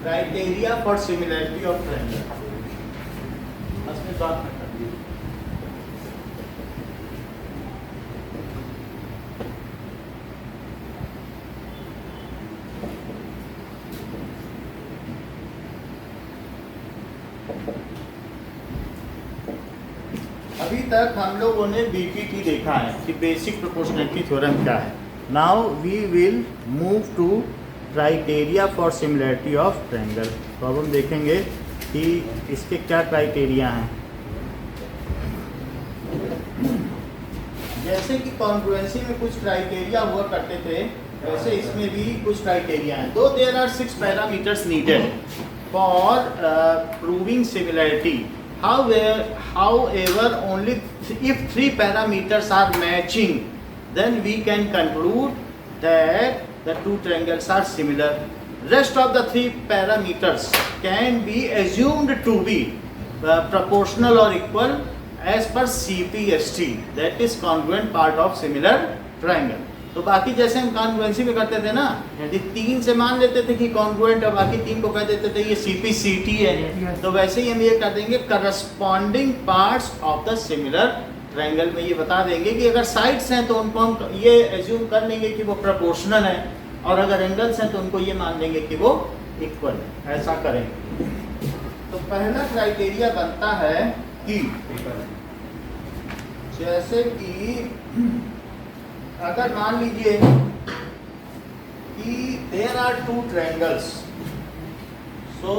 Criteria for similarity of triangle. इसमें बात न कर दी। अभी तक हम लोगों ने बीपीटी देखा है कि बेसिक प्रोपोर्शनैलिटी थ्योरम क्या है। Now we will move to criteria for similarity of triangle. तो अब हम देखेंगे कि इसके क्या क्राइटेरिया हैं। जैसे कि कॉन्ग्रुएंसी में कुछ क्राइटेरिया हुआ करते थे, वैसे इसमें भी कुछ क्राइटेरिया हैं। दो there are 6 parameters needed for proving similarity. However, only if 3 parameters are matching, then we can conclude that the two triangles are similar. Rest of the 3 parameters can be assumed to be proportional or equal as per CPST, that is congruent part of similar triangle. तो बाकी जैसे हम congruency में करते थे ना, यदि 3 से मान लेते थे कि कॉन्ग्रुएंट और बाकी 3 को कह देते थे ये CPCT है, तो वैसे ही हम ये कर देंगे corresponding parts of the similar triangle में ये बता देंगे कि अगर साइड्स हैं तो उनको हम ये एज्यूम कर लेंगे कि वो प्रोपोर्शनल है, और अगर एंगल्स हैं तो उनको ये मान लेंगे कि वो इक्वल है। ऐसा करेंगे। तो पहला क्राइटेरिया बनता है कि जैसे कि अगर मान लीजिए कि there are 2 triangles, so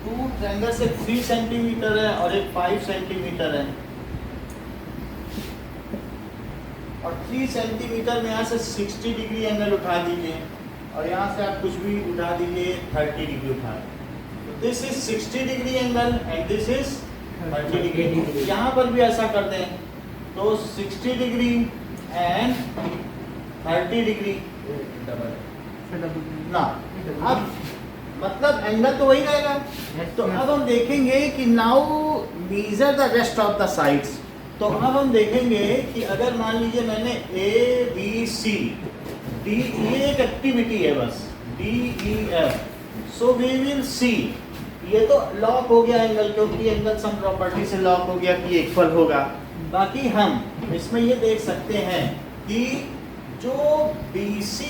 2 triangles, एक 3 सेंटीमीटर है और एक 5 सेंटीमीटर है, और 3 सेंटीमीटर में यहाँ से 60 डिग्री एंगल उठा दीजिए और यहाँ से आप कुछ भी उठा दीजिए 30 डिग्री उठा। This is 60 degree angle and this is 30 degree. यहाँ पर भी ऐसा कर दें तो 60 डिग्री एंड 30 डिग्री ना, अब मतलब एंगल तो वही रहेगा। तो अब हम देखेंगे कि now measure the rest of the sides. तो अब हम देखेंगे कि अगर मान लीजिए मैंने ABC D, ये एक एक्टिविटी है बस, DEF, so we will see, ये तो लॉक हो गया एंगल, क्योंकि एंगल सम प्रॉपर्टी से लॉक हो गया कि इक्वल होगा। बाकी हम इसमें ये देख सकते हैं कि जो BC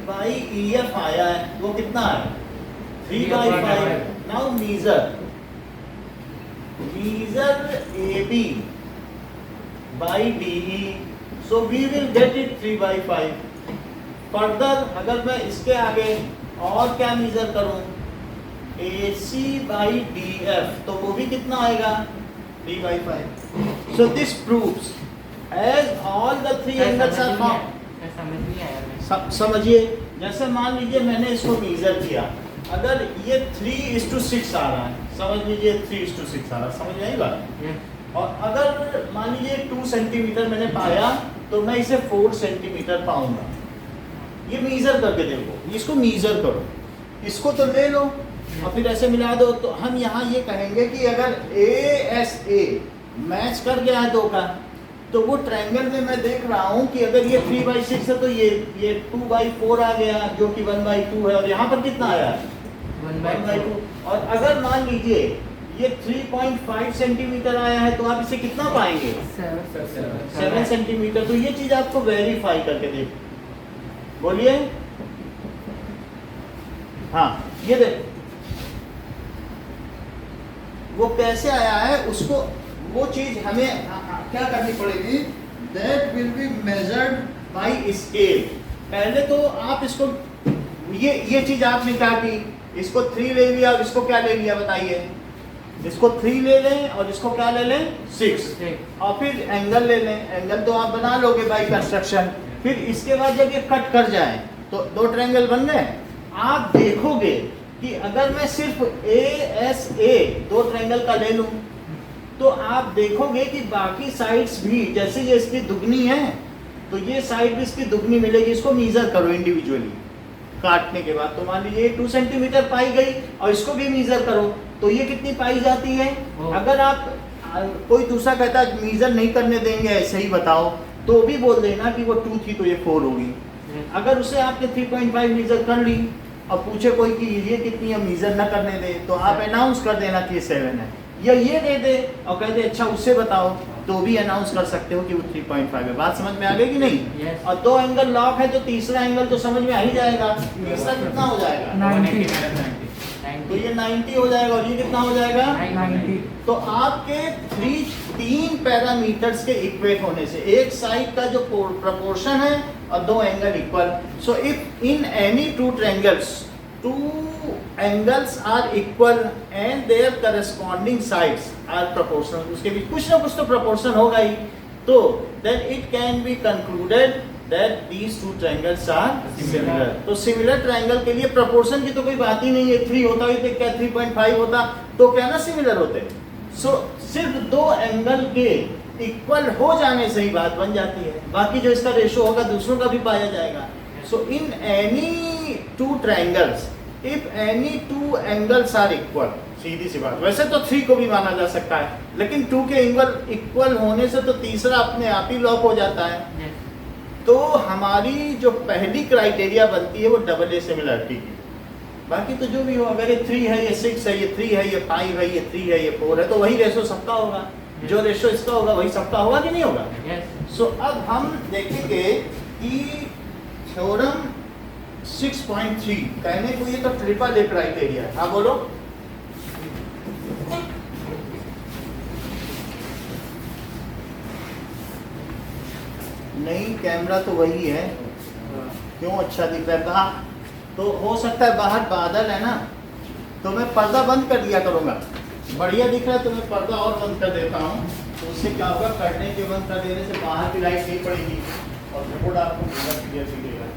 बाई EF आया है वो कितना है, 3/5। Now measure AB by DE, so we will get it 3/5। Further अगर मैं इसके आगे और क्या मीजर करूं, AC बाई DF, तो वो भी कितना आएगा, 3/5। So this proves as all the 3 angles are found। समझिए, जैसे मान लीजिए मैंने इसको मेजर किया, अगर ये 3:6 आ रहा है, समझ लीजिए 3:6 आ रहा है, समझ में आई बात। और अगर मान लीजिए 2 सेंटीमीटर मैंने पाया तो मैं इसे 4 सेंटीमीटर पाऊंगा। ये मेजर करके देखो, इसको मेजर करो, इसको तो ले लो और फिर ऐसे मिला दो। तो हम यहाँ ये कहेंगे कि अगर ASA मैच कर गया है 2 का, तो वो ट्रायंगल में मैं देख रहा हूँ कि अगर ये 3/6 है तो ये 2/4 आ गया, जो कि 1/2 है, और यहाँ पर कितना आया, 1/2। और अगर मान लीजिए ये 3.5 सेंटीमीटर आया है तो आप इसे कितना पाएंगे, 7 सेंटीमीटर। तो ये चीज आपको वेरीफाई करके देखो, बोलिए। हाँ, ये देख वो कैसे आया है, उसको वो चीज हमें क्या करनी पड़ेगी, that will be measured by scale. पहले तो आप इसको ये चीज आपने क्या की, इसको 3 ले लिया और इसको क्या ले लिया बताइए, इसको 3 ले लें और इसको क्या ले लें, 6, और फिर एंगल ले लें। एंगल तो आप बना लोगे बाय कंस्ट्रक्शन। फिर इसके बाद जब ये कट कर जाए तो 2 ट्रायंगल बन गए। आप देखोगे कि अगर मैं सिर्फ ASA 2 ट्रायंगल का ले लूं तो आप देखोगे कि बाकी साइड्स भी, जैसे ये इसकी दुगनी है तो ये साइड भी इसकी दुगनी मिलेगी। इसको मेजर करो इंडिविजुअली काटने के बाद। तो मान लीजिए 2 सेंटीमीटर पाई गई और इसको भी मेजर करो तो ये कितनी पाई जाती है। अगर आप कोई दूसरा कहता है मेजर नहीं करने देंगे, ऐसे ही बताओ, तो भी बोल देना कि वो 2 थी तो ये 4 होगी। अगर उसे आपने 3.5 मेजर कर ली अब पूछे कोई कि ये कितनी है, मीजर ना करने दे, तो आप अनाउंस कर देना कि 7 है, या ये दे दे और कह दे अच्छा उससे बताओ, तो भी अनाउंस कर सकते हो कि वो 3.5 है। बात समझ में आ गई कि नहीं? Yes. और 2 एंगल लॉक है तो तीसरा एंगल तो समझ में आ ही जाएगा। तीसरा कितना हो जाएगा? 90 तो ये 90 हो जाएगा और ये कितना हो जाएगा? 90। तो आपके 3 पैरामीटर्स के इक्वेट होने से एक साइड का जो प्रोपोर्शन है और 2 angle equal, so if in any two triangles 2 angles are equal and their corresponding sides are proportional, उसके बीच कुछ ना कुछ तो proportion होगा ही, तो then it can be concluded that these 2 triangles are similar। तो similar triangle के लिए proportion की तो कोई बात ही नहीं है, 3 होता है तो क्या 3.5 होता तो क्या ना similar होते। सो सिर्फ 2 एंगल के इक्वल हो जाने से ही बात बन जाती है, बाकी जो इसका रेशो होगा दूसरों का भी पाया जाएगा। So in any 2 triangles if any 2 angles are equal, सीधी सी बात, वैसे तो 3 को भी माना जा सकता है, लेकिन 2 के एंगल इक्वल होने से तो तीसरा अपने आप ही लॉक हो जाता है। तो हमारी जो पहली क्राइटेरिया बनती है वो डबल ए सिमिलरिटी की, बाकी तो जो भी हो, अगर ये 3 है, ये 6 है, ये 3 है, ये 5 है, ये 3 है, ये 4 है, तो वही रेशो सबका होगा, जो रेशो इसका होगा वही सबका होगा कि नहीं होगा? सो अब हम देखेंगे कि थ्योरम 6.3 कहने को ये तो ट्रिपल ए क्राइटेरिया है। हाँ बोलो। नहीं, कैमरा तो वही है, क्यों अच्छा दिख रहा है? कहाँ तो हो सकता है बाहर बादल है ना, तो मैं पर्दा बंद कर दिया करूँगा, बढ़िया दिख रहा है तो मैं पर्दा और बंद कर देता हूँ, तो उससे क्या होगा, करने के बंद कर देने से बाहर की लाइट नहीं पड़ेगी और रिपोर्ट आपको पूरा क्लियर दिखेगा।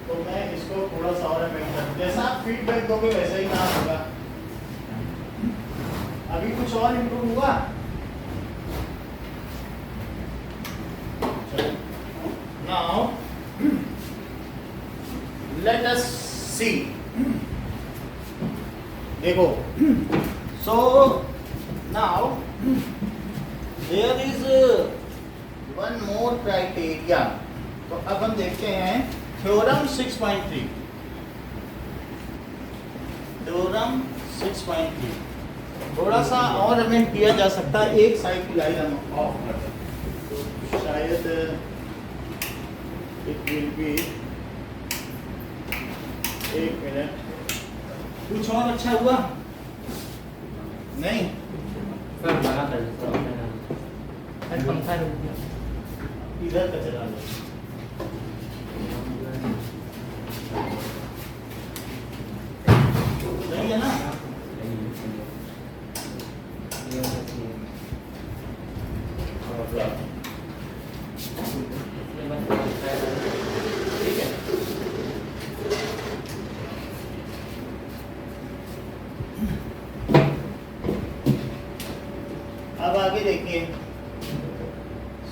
तो मैं इसको थोड़ा सा और अमेंड कर, जैसा आप फीडबैक दोगे वैसा ही काम होगा। अभी कुछ और इम्प्रूव हुआ? नाउ लेट अस सी, देखो, so now there is one more criteria. तो अब हम देखते हैं थ्योरम 6.3, थ्योरम 6.3 थोड़ा सा और अमेंड किया जा सकता है, एक साइड की लाइन हम ऑफ कर दें तो शायद इट विल बी, एक मिनट, कुछ और अच्छा हुआ नहीं? पंखा रुक गया, इधर का चला लो। सही है ना? ठीक है। अब आगे देखिए,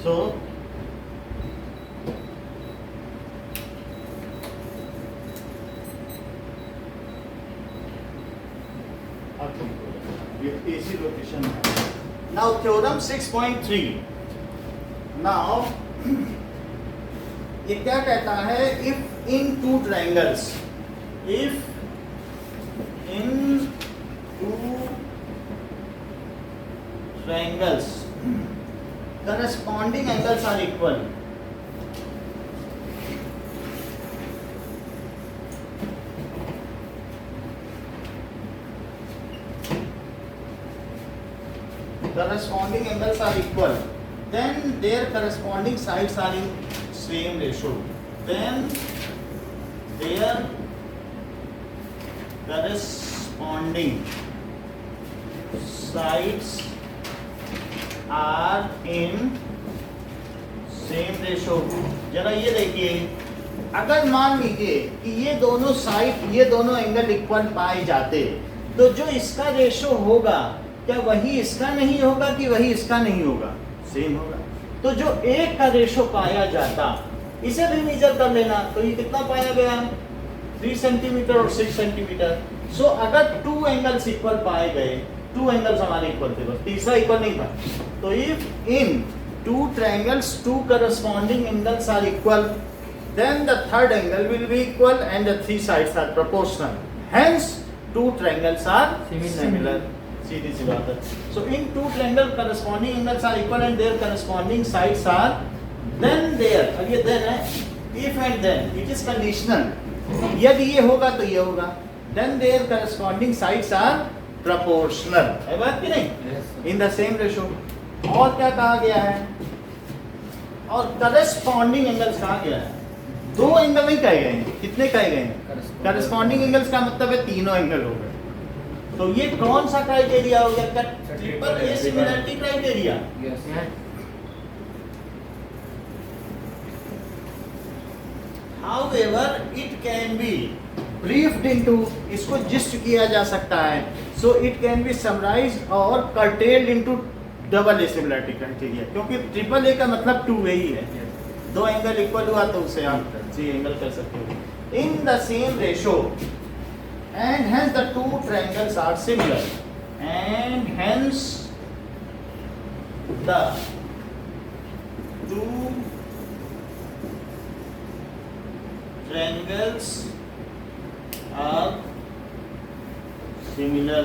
सो AC rotation है। Now theorem 6.3, now ये क्या कहता है, if in 2 triangles, if in 2 triangles corresponding angles are equal, corresponding angles are equal, then their corresponding sides are in same ratio, then their corresponding sides are in same ratio। जरा ये देखिए, अगर मान लीजिए कि ये दोनों साइड, ये दोनों एंगल इक्वल पाए जाते, तो जो इसका रेशो होगा क्या वही इसका नहीं होगा कि वही इसका नहीं होगा? सेम होगा। तो जो एक का रेशो पाया जाता, इसे भी मेजर कर लेना, तो ये कितना पाया गया? 3 सेंटीमीटर और 6 सेंटीमीटर। सो अगर 2 एंगल्स इक्वल पाए गए, 2 एंगल्स हमारे इक्वल थे, बस तीसरा इक्वल नहीं था, तो if in 2 triangles 2 corresponding angles are equal, then the third angle will be equal and the three sides are proportional. Hence, two triangles are similar. सीधी सी बात है. So in two triangle corresponding angles are equal and their corresponding sides are then there. अब ये then है. If and then, it is conditional. यदि ये होगा तो ये होगा. Then their corresponding sides are proportional. है बात कि नहीं? Yes. In the same ratio. और क्या कहा गया है? और corresponding angles कहा गया है? दो एंगल नहीं कहे गए हैं. कितने कहे गए हैं? corresponding angles का मतलब है तीनों एंगल हो गए. तो ये कौन सा क्राइटेरिया हो गया? Triple A similarity criteria. Yes. However, it can be briefed into, इसको जिस्ट किया जा सकता है. So it can be summarized और curtailed into double A similarity criteria. क्योंकि ट्रिपल ए का मतलब टू वे ही है. दो एंगल इक्वल हुआ तो उसे आप थ्री एंगल कर सकते हो. In the same ratio and hence the two triangles are similar and hence the two triangles are similar.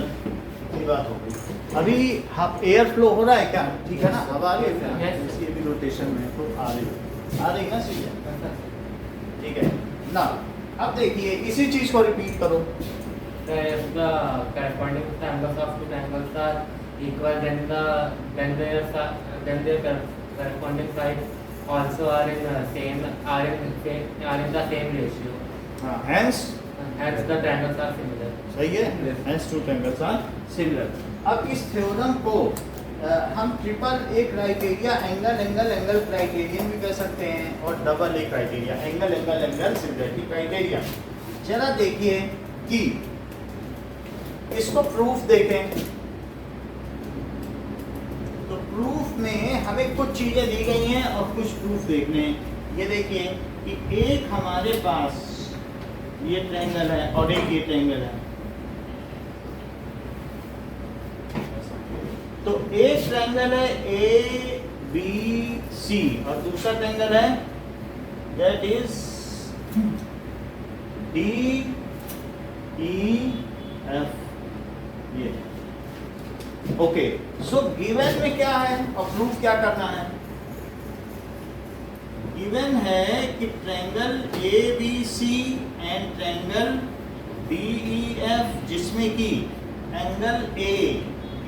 की बात हो गई. अभी एयर फ्लो हो रहा है क्या? ठीक है ना? हवा आ रही है क्या? Yes. इसकी भी रोटेशन में तो आ रही ना चीजें. ठीक है ना. अब देखिए इसी चीज को रिपीट करो. If the corresponding angles of two triangles are equal, then their corresponding sides also are in the same ratio. हाँ, hence Hence the triangles are similar. सही है. Yes. hence two triangles are similar. अब इस theorem को हम triple A criteria angle criterion भी कह सकते हैं और double A criteria angle similarity criteria. जरा देखिए कि इसको प्रूफ देखें. तो प्रूफ में हमें कुछ चीजें दी गई हैं और कुछ प्रूफ देखने हैं. ये देखिए कि एक हमारे पास ये ट्रायंगल है और एक ये ट्रायंगल है. तो एक ट्रायंगल है ए बी सी और दूसरा ट्रायंगल है that is D E F. ये ओके. सो गिवन में क्या है और प्रूफ क्या करना है? गिवन है कि triangle A B C and triangle D E F जिसमें कि angle A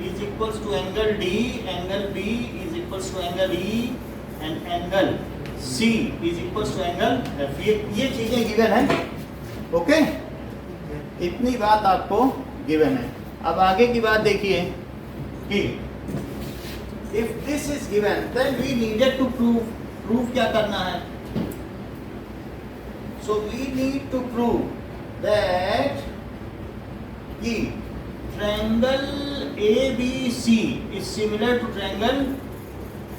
is equals to angle D, angle B is equals to angle E and angle C is equals to angle F. ये चीजें given है. Okay. इतनी बात आपको given है. अब आगे की बात देखिए कि if this is given then we needed to prove क्या करना है? So we need to prove that कि triangle ABC is similar to triangle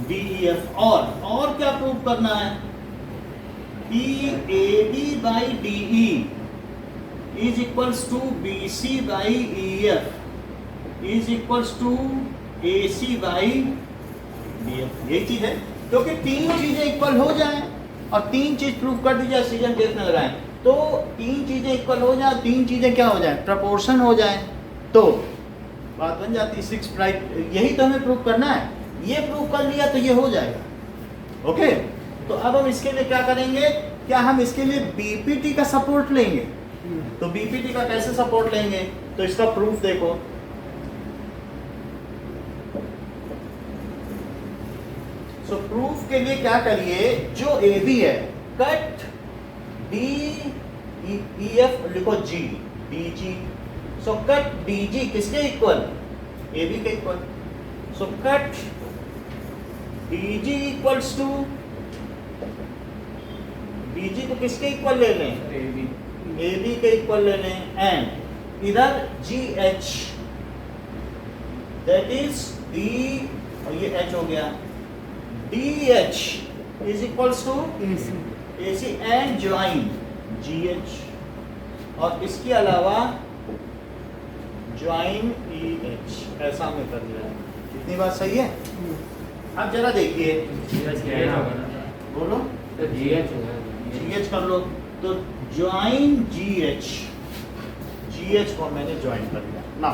DEF. और क्या प्रूव करना है? कि AB by DE is equals to BC by EF is equals to AC by DF. यही चीज है. क्योंकि तीन चीजें इक्वल हो जाएं और तीन चीज प्रूव कर दी जाए सीजन टेस्ट में लगाएं तो तीन चीजें इक्वल हो जाए, तीन चीजें क्या हो जाए? प्रपोर्शन हो जाए. तो बात बन जाती. 6 राइट. यही तो हमें प्रूव करना है. ये प्रूव कर लिया तो ये हो जाएगा. ओके. तो अब हम इसके लिए क्या करेंगे? क्या हम इसके लिए बीपीटी का सपोर्ट लेंगे? तो बीपीटी का कैसे सपोर्ट लेंगे? तो इसका प्रूफ देखो. सो प्रूफ के लिए क्या करिए? जो ए बी है कट डी ई एफ लिखो जी D G. So cut D G किसके इक्वल? ए बी के equal. So cut D G equals to D G को किसके इक्वल ले लें? ए बी के इक्वल ले लें. एंड इधर G H that is D और ये एच हो गया. D H is equals to A C and join G H. और इसके अलावा ज्वाइन ई एच. ऐसा हमने कर दिया है. इतनी बात सही है. अब जरा देखिए. बोलो. तो GH होगा. GH कर लो, तो ज्वाइन GH, GH को मैंने ज्वाइन कर लिया ना।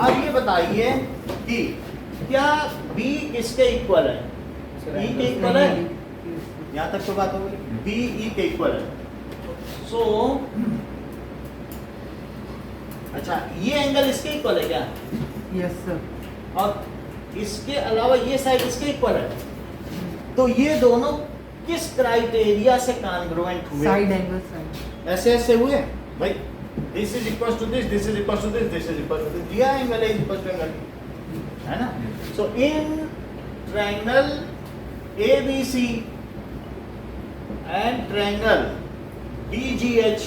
अब ये बताइए कि क्या B किसके इक्वल है? E के इक्वल है, यहाँ तक तो बात हो गई, B E के इक्वल है। सो अच्छा, ये एंगल इसके इक्वल है क्या? Yes sir. और इसके अलावा ये साइड इसके इक्वल है, तो ये दोनों किस क्राइटेरिया से कॉन्ग्रुएंट हुए? Side angle side. ऐसे ऐसे हुए भाई, this is equal to this, this is equal to this, this is equal to this, दिया एंगल है इक्वल टू एंगल, है ना? So in triangle ABC and triangle DGH,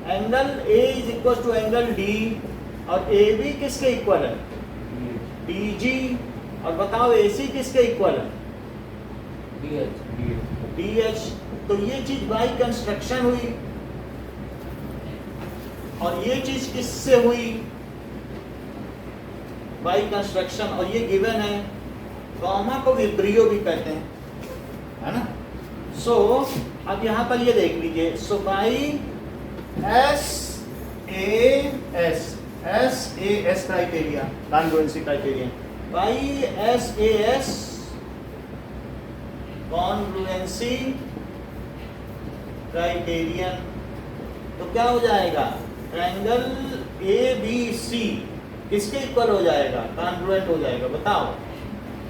angle A is equal to angle D, और AB किसके equal है? DG। और बताओ AC किसके इक्वल है? DH। तो ये चीज बाई कंस्ट्रक्शन हुई, और ये चीज किससे हुई? बाई कंस्ट्रक्शन, और ये गिवन है। कॉमा को विब्रियो भी कहते हैं, है ना? सो अब यहां पर ये देख लीजिए, so by SAS criteria, congruency criteria, by SAS congruency criterion, तो क्या हो जाएगा? ट्रायंगल ABC किसके इक्वल हो जाएगा? कॉन्ग्रुएंट हो जाएगा, बताओ।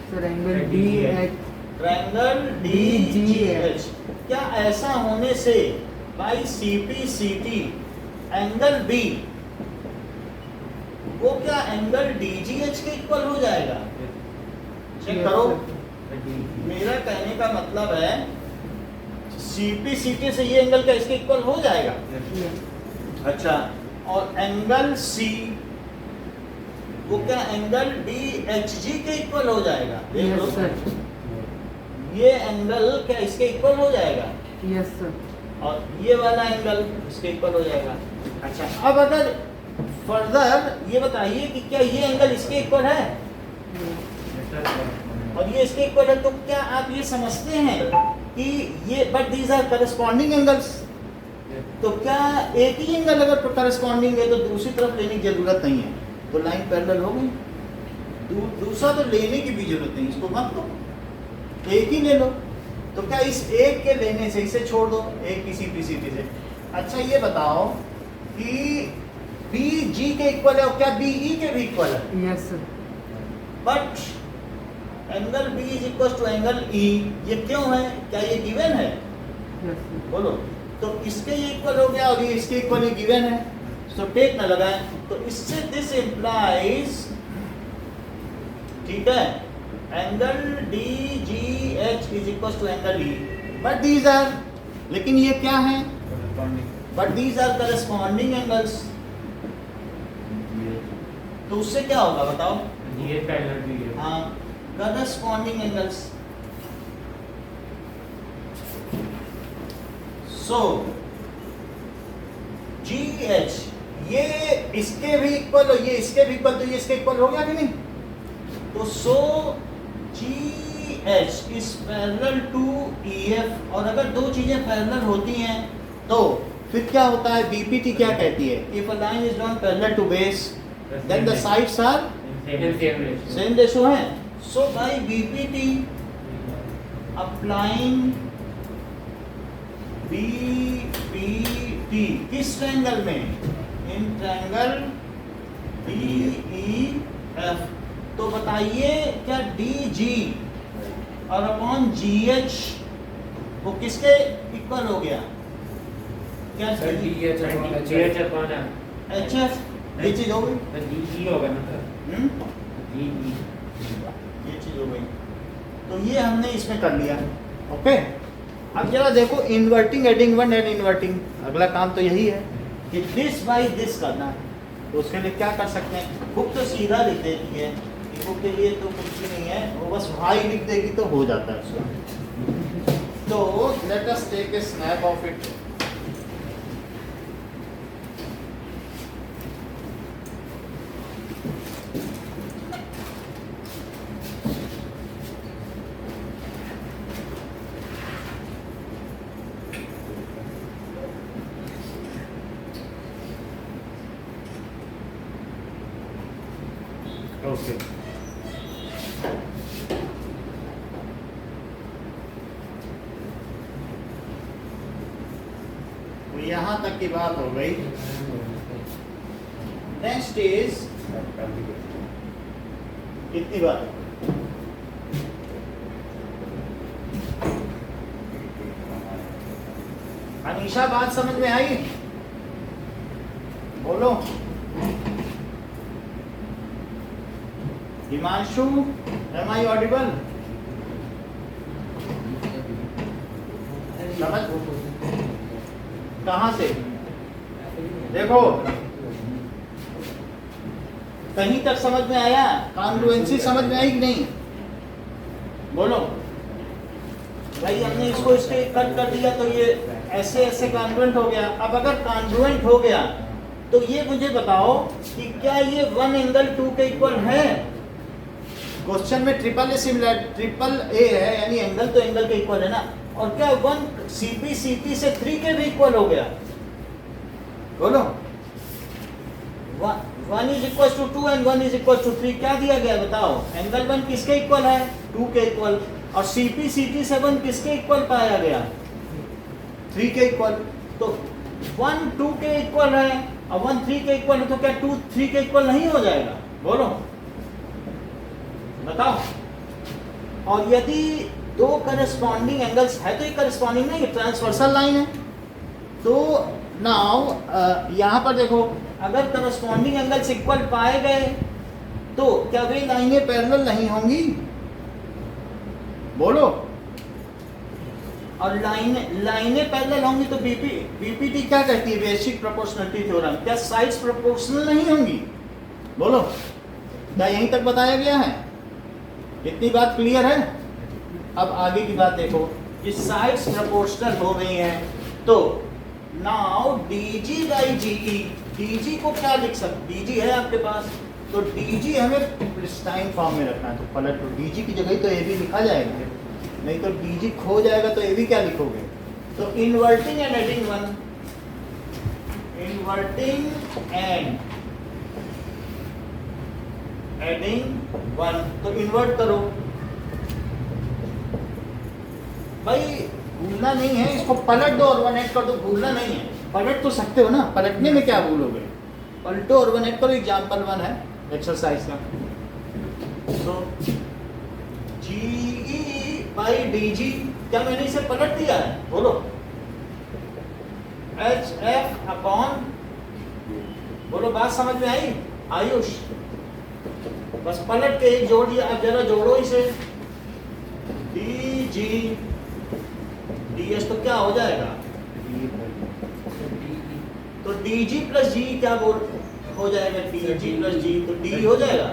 Sir angle DH। Triangle DGH। क्या ऐसा होने से बाई CPCT एंगल B वो क्या एंगल DGH के इक्वल हो जाएगा? चेक करो। मेरा कहने का मतलब है CPCT से ये एंगल क्या इसके इक्वल हो जाएगा? अच्छा, और एंगल C वो क्या एंगल DHG के इक्वल हो जाएगा? देख लो, यस सर। ये एंगल क्या इसके इक्वल हो जाएगा? Yes sir. और ये वाला एंगल इसके इक्वल हो जाएगा। अच्छा, अब अगर फर्दर ये बताइए कि क्या ये एंगल इसके इक्वल है और ये इसके इक्वल है, तो क्या आप ये समझते हैं कि ये but these are corresponding angles? तो क्या एक ही एंगल अगर करस्पॉन्डिंग है तो दूसरी तरफ लेने की जरूरत नहीं है, तो लाइन पैरेलल हो गई। दूसरा तो लेने की भी जरूरत नहीं, इसको मत लो, एक ही ले लो। तो क्या इस एक के लेने से इसे छोड़ दो, एक की CPCT से। अच्छा, ये बताओ कि BG के इक्वल है और क्या BE के भी इक्वल है? Yes sir. But angle B is equal to angle E, ये क्यों है? क्या ये गिवन है? Yes sir. बोलो। तो इसके ये इक्वल हो गया और ये इसके इक्वल ये गिवन है, तो टेक ना लगाएं। तो इससे दिस इंप्लाइज, ठीक है, angle DGH is equal to angle E, but these are, लेकिन ये क्या है? But these are corresponding angles. तो उससे क्या होगा बताओ? हाँ, करस्पॉन्डिंग एंगल्स। सो GH ये इसके भी इक्वल और ये इसके भी इक्वल, तो ये इसके इक्वल हो गया कि नहीं? तो so GH is parallel to EF, और अगर दो चीजें पैरेलल होती हैं तो फिर क्या होता है? BPT क्या कहती है? If a line is drawn parallel to base then the sides are same ratio है। So by BPT applying BPT किस ट्रायंगल में? In triangle DEF। तो बताइए क्या DG और अपॉन GH वो किसके इक्वल हो गया? क्या HF ये चीज हो गई, ये चीज हो गई। तो ये हमने इसमें कर लिया। ओके, अब जरा देखो inverting, adding one and inverting, अगला काम तो यही है कि दिस बाई दिस करना है। तो उसके लिए क्या कर सकते हैं? बुक तो सीधा लिख देती है, बुक के लिए तो कुछ भी नहीं है, वो बस वाई लिख देगी तो हो जाता है उसका। तो let us take a snap of it. Okay तो यहाँ तक की बात हो गई। नेक्स्ट इज कितनी बात? अनीशा बात समझ में आई? बोलो। Himanshu, am I audible? समझ कहां से? देखो कहीं तक समझ में आया? कॉन्ग्रुएंसी समझ में आई कि नहीं? बोलो भाई, हमने इसको इसके कट कर दिया तो ये ऐसे ऐसे कॉन्ग्रुएंट हो गया। अब अगर कॉन्ग्रुएंट हो गया तो ये मुझे बताओ कि क्या ये वन एंगल टू के इक्वल है? क्वेश्चन में triple a similar, triple A है यानी एंगल तो एंगल के इक्वल है ना। और क्या वन सीपी सीपी से 3 के भी इक्वल हो गया? बोलो। 1 is equal to 2 and 1 is equal to 3 क्या दिया गया बताओ? एंगल 1 किसके इक्वल है? 2 के इक्वल। और सीपी सीटी से 1 किसके इक्वल पाया गया? 3 के इक्वल। तो 1 2 के इक्वल है और 1 3 के इक्वल है, तो क्या 2 3 के इक्वल नहीं हो जाएगा? बोलो बताओ। और यदि दो करस्पॉन्डिंग एंगल्स है तो ये करस्पॉन्डिंग नहीं, ट्रांसवर्सल लाइन है। तो नाउ यहाँ पर देखो, अगर करस्पॉन्डिंग एंगल्स इक्वल पाए गए तो क्या वे लाइनें पैरेलल नहीं होंगी? बोलो। और लाइनें पैरेलल होंगी तो बीपीटी क्या कहती है? Basic proportionality theorem. क्या साइड्स प्रोपोर्शनल नहीं होंगी? बोलो। क्या यहीं तक बताया गया है? इतनी बात क्लियर है? अब आगे की बात देखो कि साइड्स प्रोपोर्शनल हो गई हैं तो now DG by GE, DG को क्या लिख सकते? डीजी है आपके पास तो डीजी हमें प्रिस्टाइन फॉर्म में रखना है। तो पलट लो, डीजी की जगह तो ए भी लिखा जाएगा, नहीं तो डीजी खो जाएगा तो ए भी क्या लिखोगे? तो inverting and adding 1, inverting and adding 1, तो इन्वर्ट करो भाई, भूलना नहीं है। इसको पलट दो और 1 ऐड कर दो, भूलना नहीं है। पलट तो सकते हो ना, पलटने में क्या भूलोगे? पलटो और 1 ऐड करो। एग्जाम्पल 1 है एक्सरसाइज का। तो जीई बाई डीजी, क्या मैंने इसे पलट दिया है? बोलो। एच एफ अपॉन, बोलो बात समझ में आई? आयुष बस पलट के एक जोड़ दिया। अब जरा जोड़ो इसे, डी जी डी एस, तो क्या हो जाएगा? तो डी जी प्लस जी क्या बोल हो जाएगा? डी जी प्लस जी, तो डी हो जाएगा।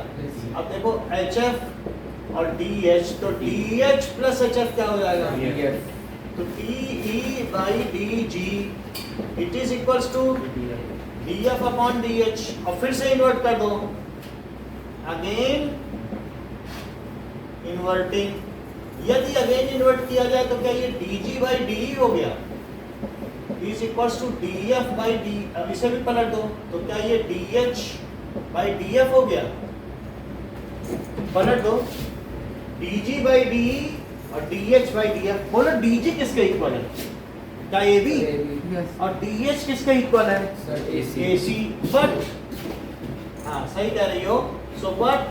अब देखो एच एफ और डी एच, तो D H plus H F क्या हो जाएगा? तो D E by D G it is equals to D F upon D H. और फिर से इन्वर्ट कर दो, अगेन इन्वर्टिंग। यदि अगेन इन्वर्ट किया जाए तो क्या ये dg बाई डी हो गया? Is equals to df by D. अब इसे भी पलट दो तो क्या ये dh बाई df हो गया? पलट दो, dg बाई डी और dh बाई df। बोलो dg किसके इक्वल है? क्या ab? Yes. और dh किसके इक्वल है? ac। बट हाँ सही कह रही हो। सो बट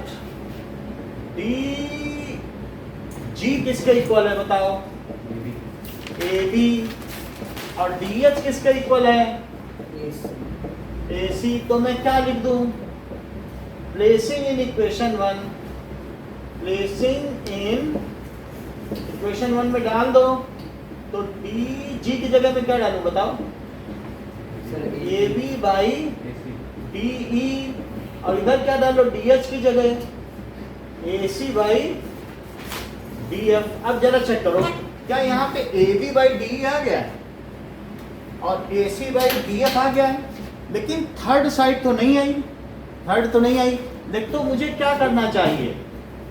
जी किसके इक्वल है बताओ? A B. और डी एच किसके इक्वल है? A C. तो मैं क्या लिख दूं? Placing in equation 1, placing in equation 1 में डाल दो तो डी जी की जगह में क्या डालूं बताओ? A B by D E. और इधर क्या डालो? डी एच की जगह A C by D F. अब जरा चेक करो, क्या यहाँ पे ए बी बाई डी आ गया है और A C by D F आ गया है, लेकिन थर्ड साइड तो नहीं आई। थर्ड तो नहीं आई। देख, तो मुझे क्या करना चाहिए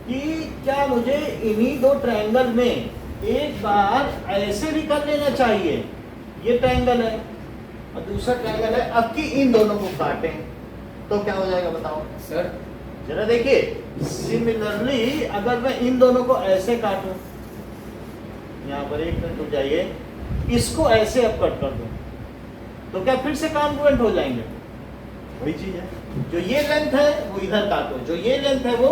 कि क्या मुझे इन्हीं दो ट्रायंगल में एक बार ऐसे भी कर लेना चाहिए। ये ट्रायंगल है और दूसरा ट्रायंगल है। अब कि इन दोनों को काटें तो क्या हो जाएगा बताओ? सर जरा देखिए सिमिलरली अगर मैं इन दोनों को ऐसे काटूं, यहाँ पर एक मिनट रुक जाइए, इसको ऐसे अब कट कर दूं तो क्या फिर से कॉन्ग्रुएंट हो जाएंगे? वही चीज है, जो ये लेंथ है वो इधर काटो, जो ये लेंथ है वो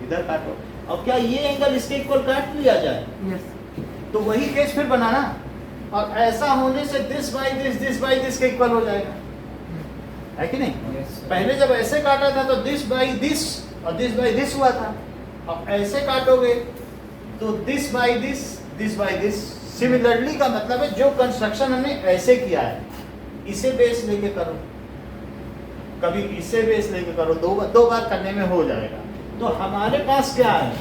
इधर काटो। अब क्या ये एंगल इसके इक्वल काट लिया जाए? Yes. तो वही केस फिर बनाना, और ऐसा होने से दिस बाई दिस के इक्वल हो जाएगा, है कि नहीं? Yes, sir. पहले जब ऐसे काटा था तो दिस बाई दिस और दिस बाई दिस हुआ था, अब ऐसे काटोगे तो दिस बाई दिस। सिमिलरली का मतलब है जो कंस्ट्रक्शन हमने ऐसे किया है इसे बेस लेके करो, कभी इसे बेस लेके करो, दो बार करने में हो जाएगा। तो हमारे पास क्या है?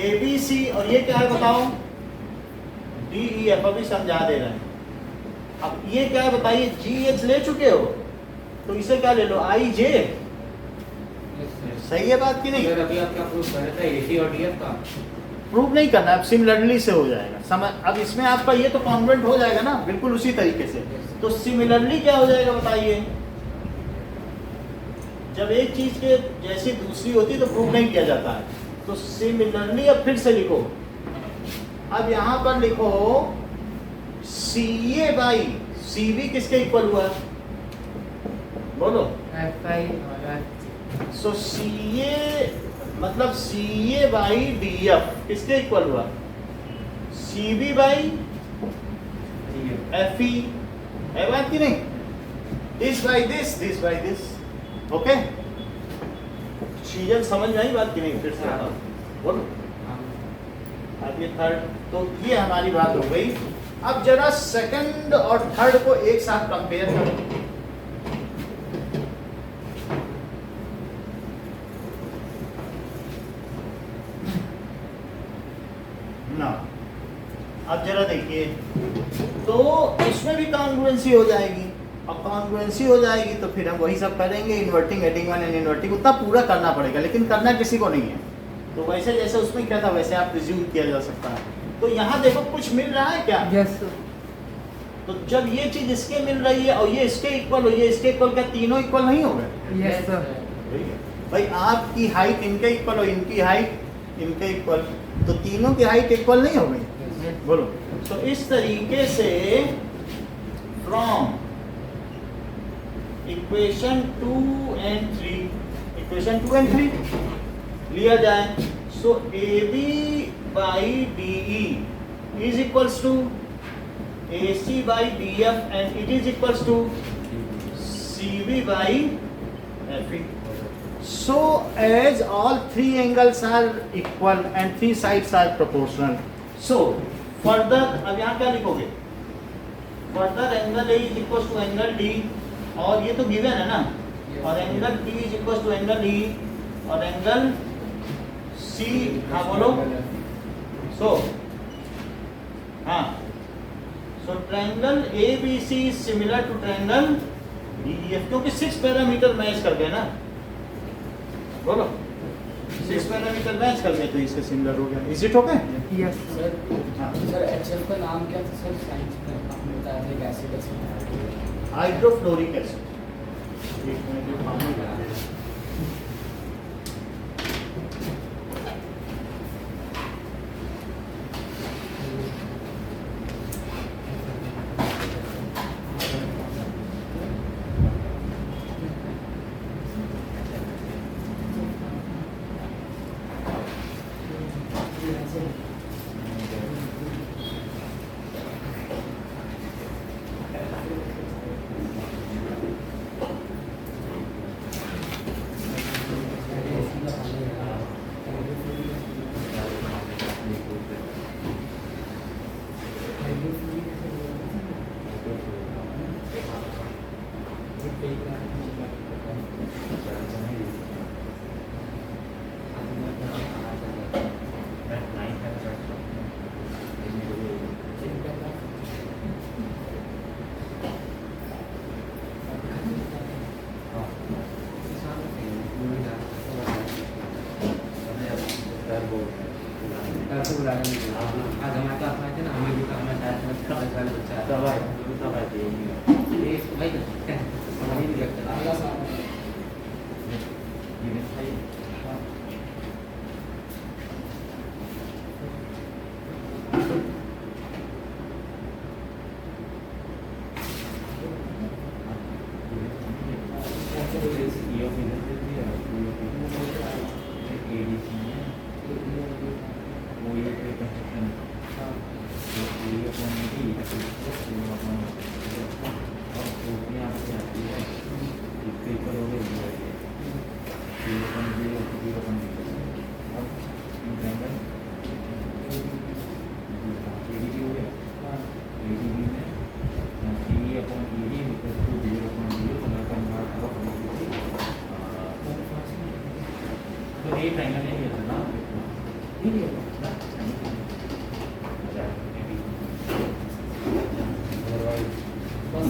ABC और ये क्या है बताओ? DEF, अभी समझा दे रहे हैं। अब ये क्या है बताइए? GH ले चुके हो तो इसे क्या ले लो? IJ। Yes, sir. सही है बात की नहीं? सर अभी आपका प्रूफ कर रहा था AC और DF का। प्रूव नहीं करना, अब सिमिलरली से हो जाएगा समझ। अब इसमें आपका ये तो कॉन्वेंट हो जाएगा ना, बिल्कुल उसी तरीके से। तो सिमिलरली क्या हो जाएगा बताइए? जब एक चीज के जैसी दूसरी होती तो प्रूव नहीं किया जाता है। तो सिमिलरली अब फिर से लिखो, अब यहां पर लिखो CA बाई CV किसके इक्वल हुआ? बोलो। FI और F. सो CA मतलब CA बाई DF किसके इक्वल हुआ? CB बाई FE, है बात की नहीं? This by this, okay? चीजें समझ में आई बात की नहीं? फिर से बताओ, बोलो। अब ये थर्ड, तो ये हमारी बात हो गई। अब जरा सेकंड और थर्ड को एक साथ कंपेयर करो। ना अब जरा देखिए, तो इसमें भी कॉन्ग्रुएंसी हो जाएगी। अब कॉन्ग्रुएंसी हो जाएगी तो फिर हम वही सब करेंगे, inverting, heading one and inverting, उतना पूरा करना पड़ेगा, लेकिन करना किसी को नहीं है। तो वैसे जैसे उसमें क्या था वैसे आप रिज्यूम किया जा सकता है। तो यहाँ देखो कुछ मिल रहा है क्या? Yes, sir. तो जब ये चीज इसके मिल रही है और ये इसके इक्वल और ये इसके इक्वल, क्या तीनों इक्वल नहीं हो गए? Yes, sir. भाई आपकी हाइट इनके इक्वल और इनकी हाइट इनके इक्वल, तो तीनों की हाइट इक्वल नहीं हो गई? Yes. बोलो। तो इस तरीके से फ्रॉम इक्वेशन 2 and 3 लिया जाए। So AB by DE is equals to AC by DF and it is equals to CB by FE। So as all three angles are equal and three sides are proportional, so further अब यहाँ क्या लिखोगे? Further angle A is equals to angle D, और ये तो given है ना, और angle D is equals to angle E और angle C, हाँ बोलो। So हाँ, so triangle ABC is similar to triangle DEF, क्योंकि 6 पैरामीटर मैच कर गए ना, बोलो 6 पैरामीटर मैच कर गए तो इसके सिमिलर हो गया। Is it okay? Yes, sir. Sir HF का नाम क्या था सर? साइंस में आपने बताया था एक एसिड है। Hydrofluoric acid. एक मिनट में पानी डाल दे। आज हमारे क्लास में थे ना, हमें भी करना चाहते हैं, बच्चा दवाई ये भाई समझ नहीं लगता। अगला सवाल कंस्ट्रक्शन हाँ तो ये कौन की और टोपी यहाँ पे आती है पेपर हो गई है ये अपन ये अपन अब इंटरनल एडीबी हो गया हाँ एडीबी में ई अपन ई इक्वल टू 0.0 तो कन्वर्ट ऑफ तो ये ट्रायंगल नहीं है ना ठीक है बस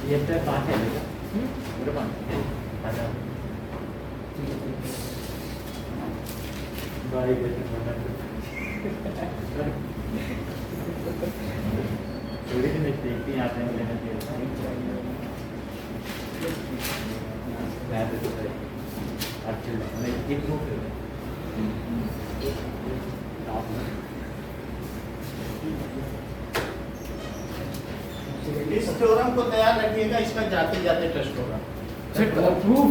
ये तो पाँच है बेटा पूरे पाँच अच्छा ठीक है बारी बेटे थोड़ी सी मिस्टेक भी आते हैं लेना चाहिए अच्छा मैं एक बुक इस थ्योरम को तैयार रखिएगा, इसका जाते जाते टेस्ट होगा। सर प्रूफ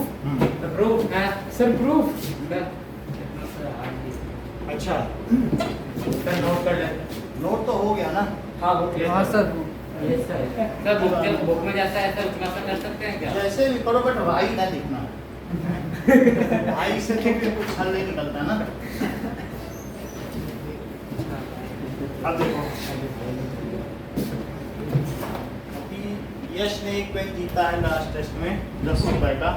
The proof है सर प्रूफ अच्छा, सर नोट कर ले नोट तो हो गया ना? हाँ वो हाँ सर यस सर बुक में जैसा है सर उतना सा कर सकते हैं क्या? जैसे भी करो बट भाई ना दिखना। भाई से तो फिर कुछ हल नहीं निकलता ना। अब देखो, अभी यश ने एक पेन जीता है लास्ट टेस्ट में 10 रुपए का।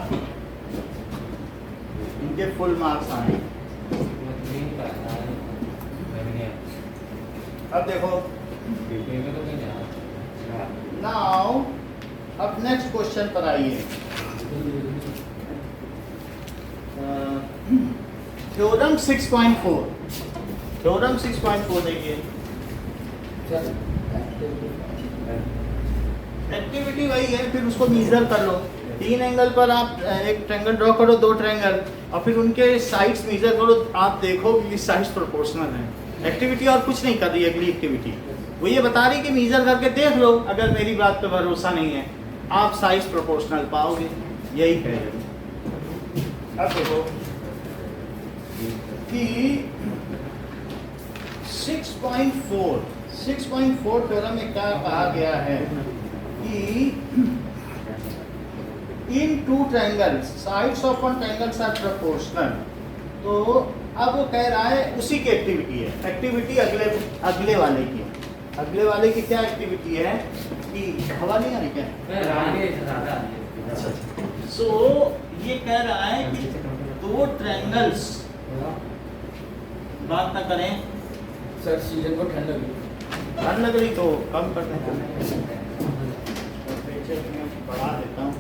इनके फुल मार्क्स आए। अब देखो, नाउ अब नेक्स्ट क्वेश्चन पर आइए। थ्योरम 6.4, थ्योरम 6.4 देखिए। एक्टिविटी वही है, फिर उसको मेजर कर लो। 3 एंगल पर आप एक ट्रायंगल ड्रॉ करो, 2 ट्रायंगल, और फिर उनके साइड्स मेजर करो। आप देखो कि साइड्स प्रोपोर्शनल है। एक्टिविटी और कुछ नहीं कर रही है, अगली एक्टिविटी वो ये बता रही कि मेजर करके देख लो। अगर मेरी बात पे भरोसा नहीं है, आप साइज प्रोपोर्शनल पाओगे, यही है। अब देखो कि 6.4 थ्योरम में क्या कहा गया है कि in 2 triangles sides of one triangles are proportional. तो अब वो कह रहा है उसी की एक्टिविटी है। एक्टिविटी अगले वाले की, अगले वाले की क्या एक्टिविटी है कि हवा नहीं आ रही क्या? सो ये कह रहा है कि 2 ट्रायंगल्स, बात ना करें, सर सीजन को ठंड लगी ठंड लग रही तो कम करते हैं, टेम्परेचर में बढ़ा देता हूँ।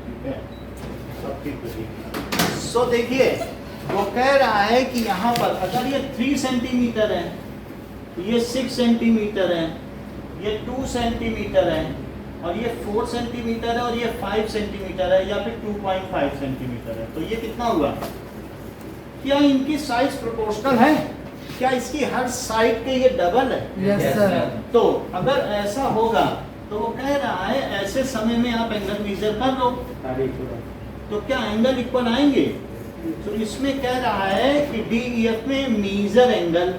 ठीक है, सब ठीक है। सो देखिए, वो कह रहा है कि यहाँ पर अगर ये 3 सेंटीमीटर है, ये 6 सेंटीमीटर है, ये 2 सेंटीमीटर है, और ये 4 सेंटीमीटर है, और ये 5 सेंटीमीटर है, या फिर 2.5 सेंटीमीटर है, तो ये कितना हुआ? क्या इनकी साइज प्रोपोर्शनल है? क्या इसकी हर साइड के ये डबल है? यस सर तो अगर ऐसा होगा तो वो कह रहा है ऐसे समय में आप एंगल मेजर कर लो, तो क्या एंगल इक्वल आएंगे? तो इसमें कह रहा है कि DEF में मेजर एंगल,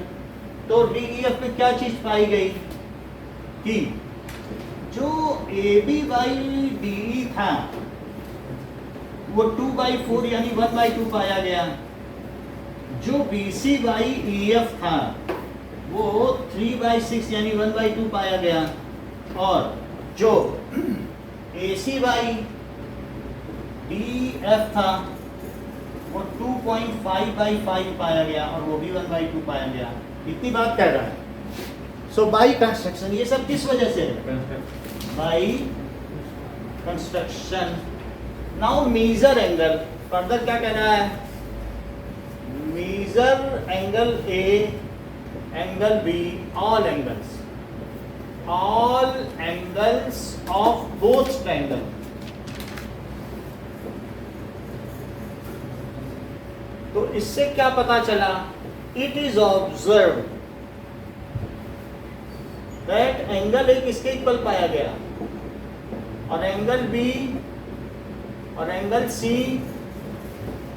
तो DEF में क्या चीज पाई गई कि जो AB by DE था वो 2/4 यानी 1/2 पाया गया। जो BC by EF था वो 3/6 यानी 1/2 पाया गया। और जो AC by DF था वो 2.5/5 पाया गया, और वो भी 1/2 पाया गया। इतनी बात कह रहा है। सो बाई कंस्ट्रक्शन, ये सब किस वजह से है? By construction. Now measure angle, further क्या कह रहा है? Measure angle A, angle B, all angles of both triangle. तो इससे क्या पता चला? It is observe that angle एक इसके इक्वल पाया गया, और एंगल बी और एंगल सी,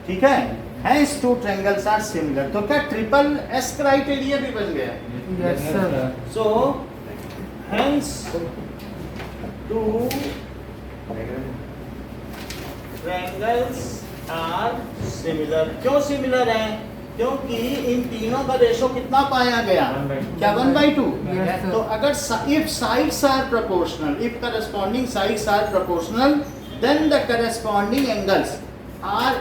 ठीक है, hence two triangles are similar. तो क्या ट्रिपल एस क्राइटेरिया भी बन गया? Yes, sir. So hence two triangles are similar. क्यों सिमिलर है? क्योंकि इन तीनों का रेशो कितना पाया गया? 1/2। क्या 1/2? Yes, sir. तो अगर if sides are proportional, if corresponding sides are proportional, then the corresponding angles are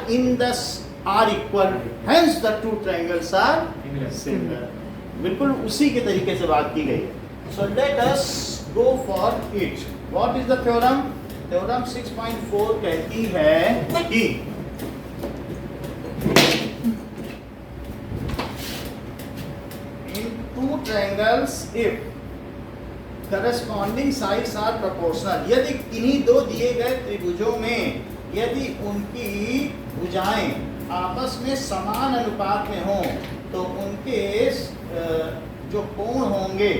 are equal. Hence the two triangles are similar. बिल्कुल उसी के तरीके से बात की गई है। So let us go for it. What is the theorem? Theorem 6.4 कहती है कि in two triangles if corresponding sides are proportional, यदि किन्हीं दो दिए गए त्रिभुजों में यदि उनकी भुजाएं आपस में समान अनुपात में हों तो उनके जो कोण होंगे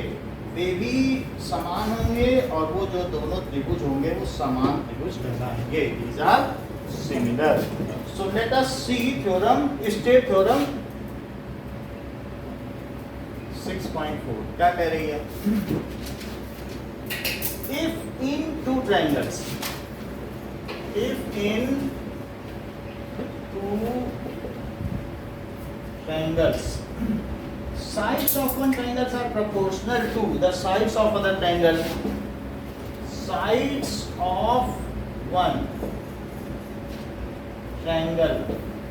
वे भी समान होंगे और वो जो दोनों त्रिभुज होंगे वो समान त्रिभुज कहलाएंगे। These are similar. So let us see theorem, state theorem 6.4 क्या कह रही है? If in two triangles, if in two triangles, sides of one triangle are proportional to the sides of other triangle, sides of one triangle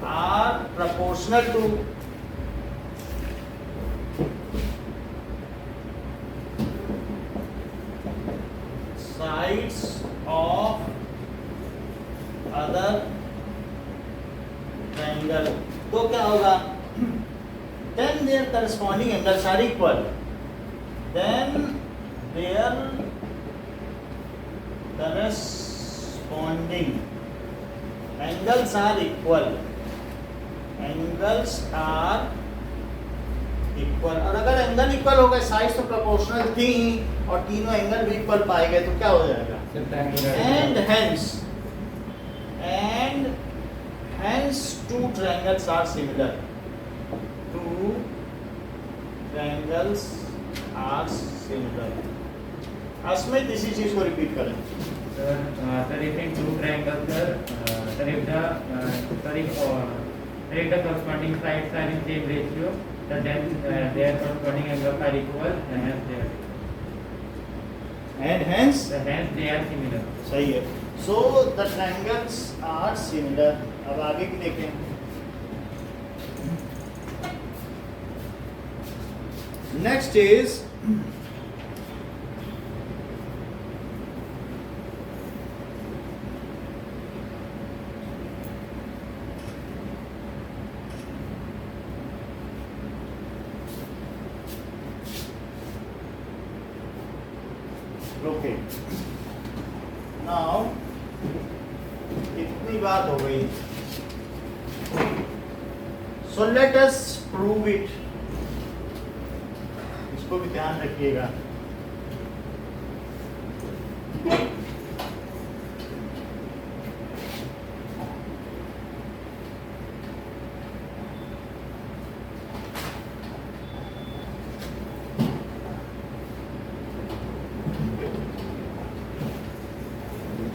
are proportional to sides of other triangle, तो क्या होगा? Then their corresponding angles are equal. Then their corresponding angles are equal. Angles are equal. और अगर angle equal हो गए, sides तो proportional थी और तीनों एंगल भी इक्वल पाए गए तो क्या हो जाएगा? And hence two triangles are similar. Two triangles are similar. Asmit इसी चीज को रिपीट करें। Sir, if in two triangles, sir, if the corresponding sides are in same ratio, then their corresponding angles are equal, And hence they are similar. सही है। So the triangles are similar. अब आगे की देखें। Next is okay. Now इतनी बात हो गई। So let us prove it. इसको भी ध्यान रखिएगा।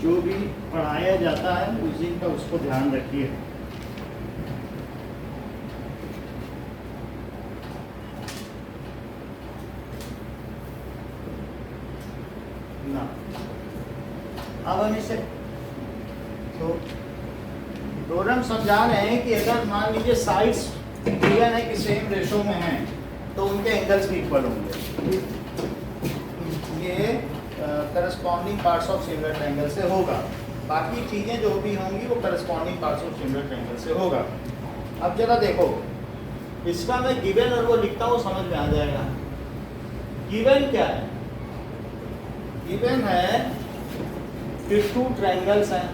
जो भी पढ़ाया जाता है उस दिन का उसको ध्यान रखिए। ना अब हम इसे तो थ्योरम समझा रहे हैं कि अगर मान लीजिए साइड्स गिवन है कि सेम रेशो में हैं तो उनके एंगल्स भी इक्वल होंगे। ये corresponding parts of similar triangle से होगा। बाकी चीज़ें जो भी होंगी वो corresponding parts of similar triangle से होगा। अब जरा देखो, इसका मैं गिवन और वो लिखता हूँ, समझ में आ जाएगा। गिवन क्या है? गिवन है कि टू ट्रायंगल्स हैं,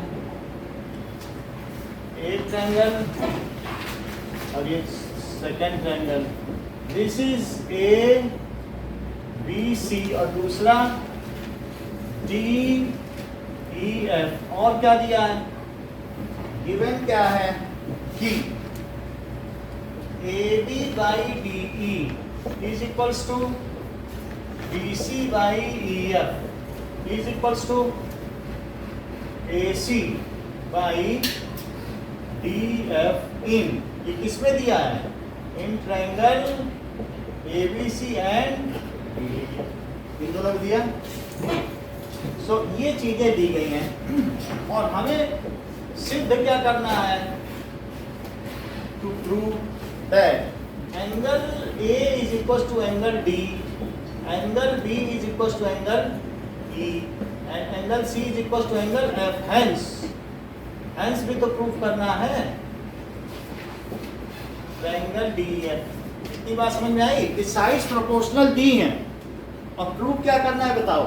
एक ट्रायंगल और ये second triangle. This is A B C और दूसरा डी ई एफ, और क्या दिया है, गिवन क्या है कि A B by D E is equals to B C by E F is equals to A C by D F in, ये किसमें दिया है, in triangle A B C and इन दोनों में दिया। सो ये चीजें दी गई हैं और हमें सिद्ध क्या करना है, to prove that angle A is equal to angle D, angle B is equal to angle E and angle C is equal to angle F, hence भी तो प्रूव करना है ट्रायंगल डी एफ। इतनी बात समझ में आई कि साइड्स प्रोपोर्शनल दी हैं और प्रूव क्या करना है बताओ,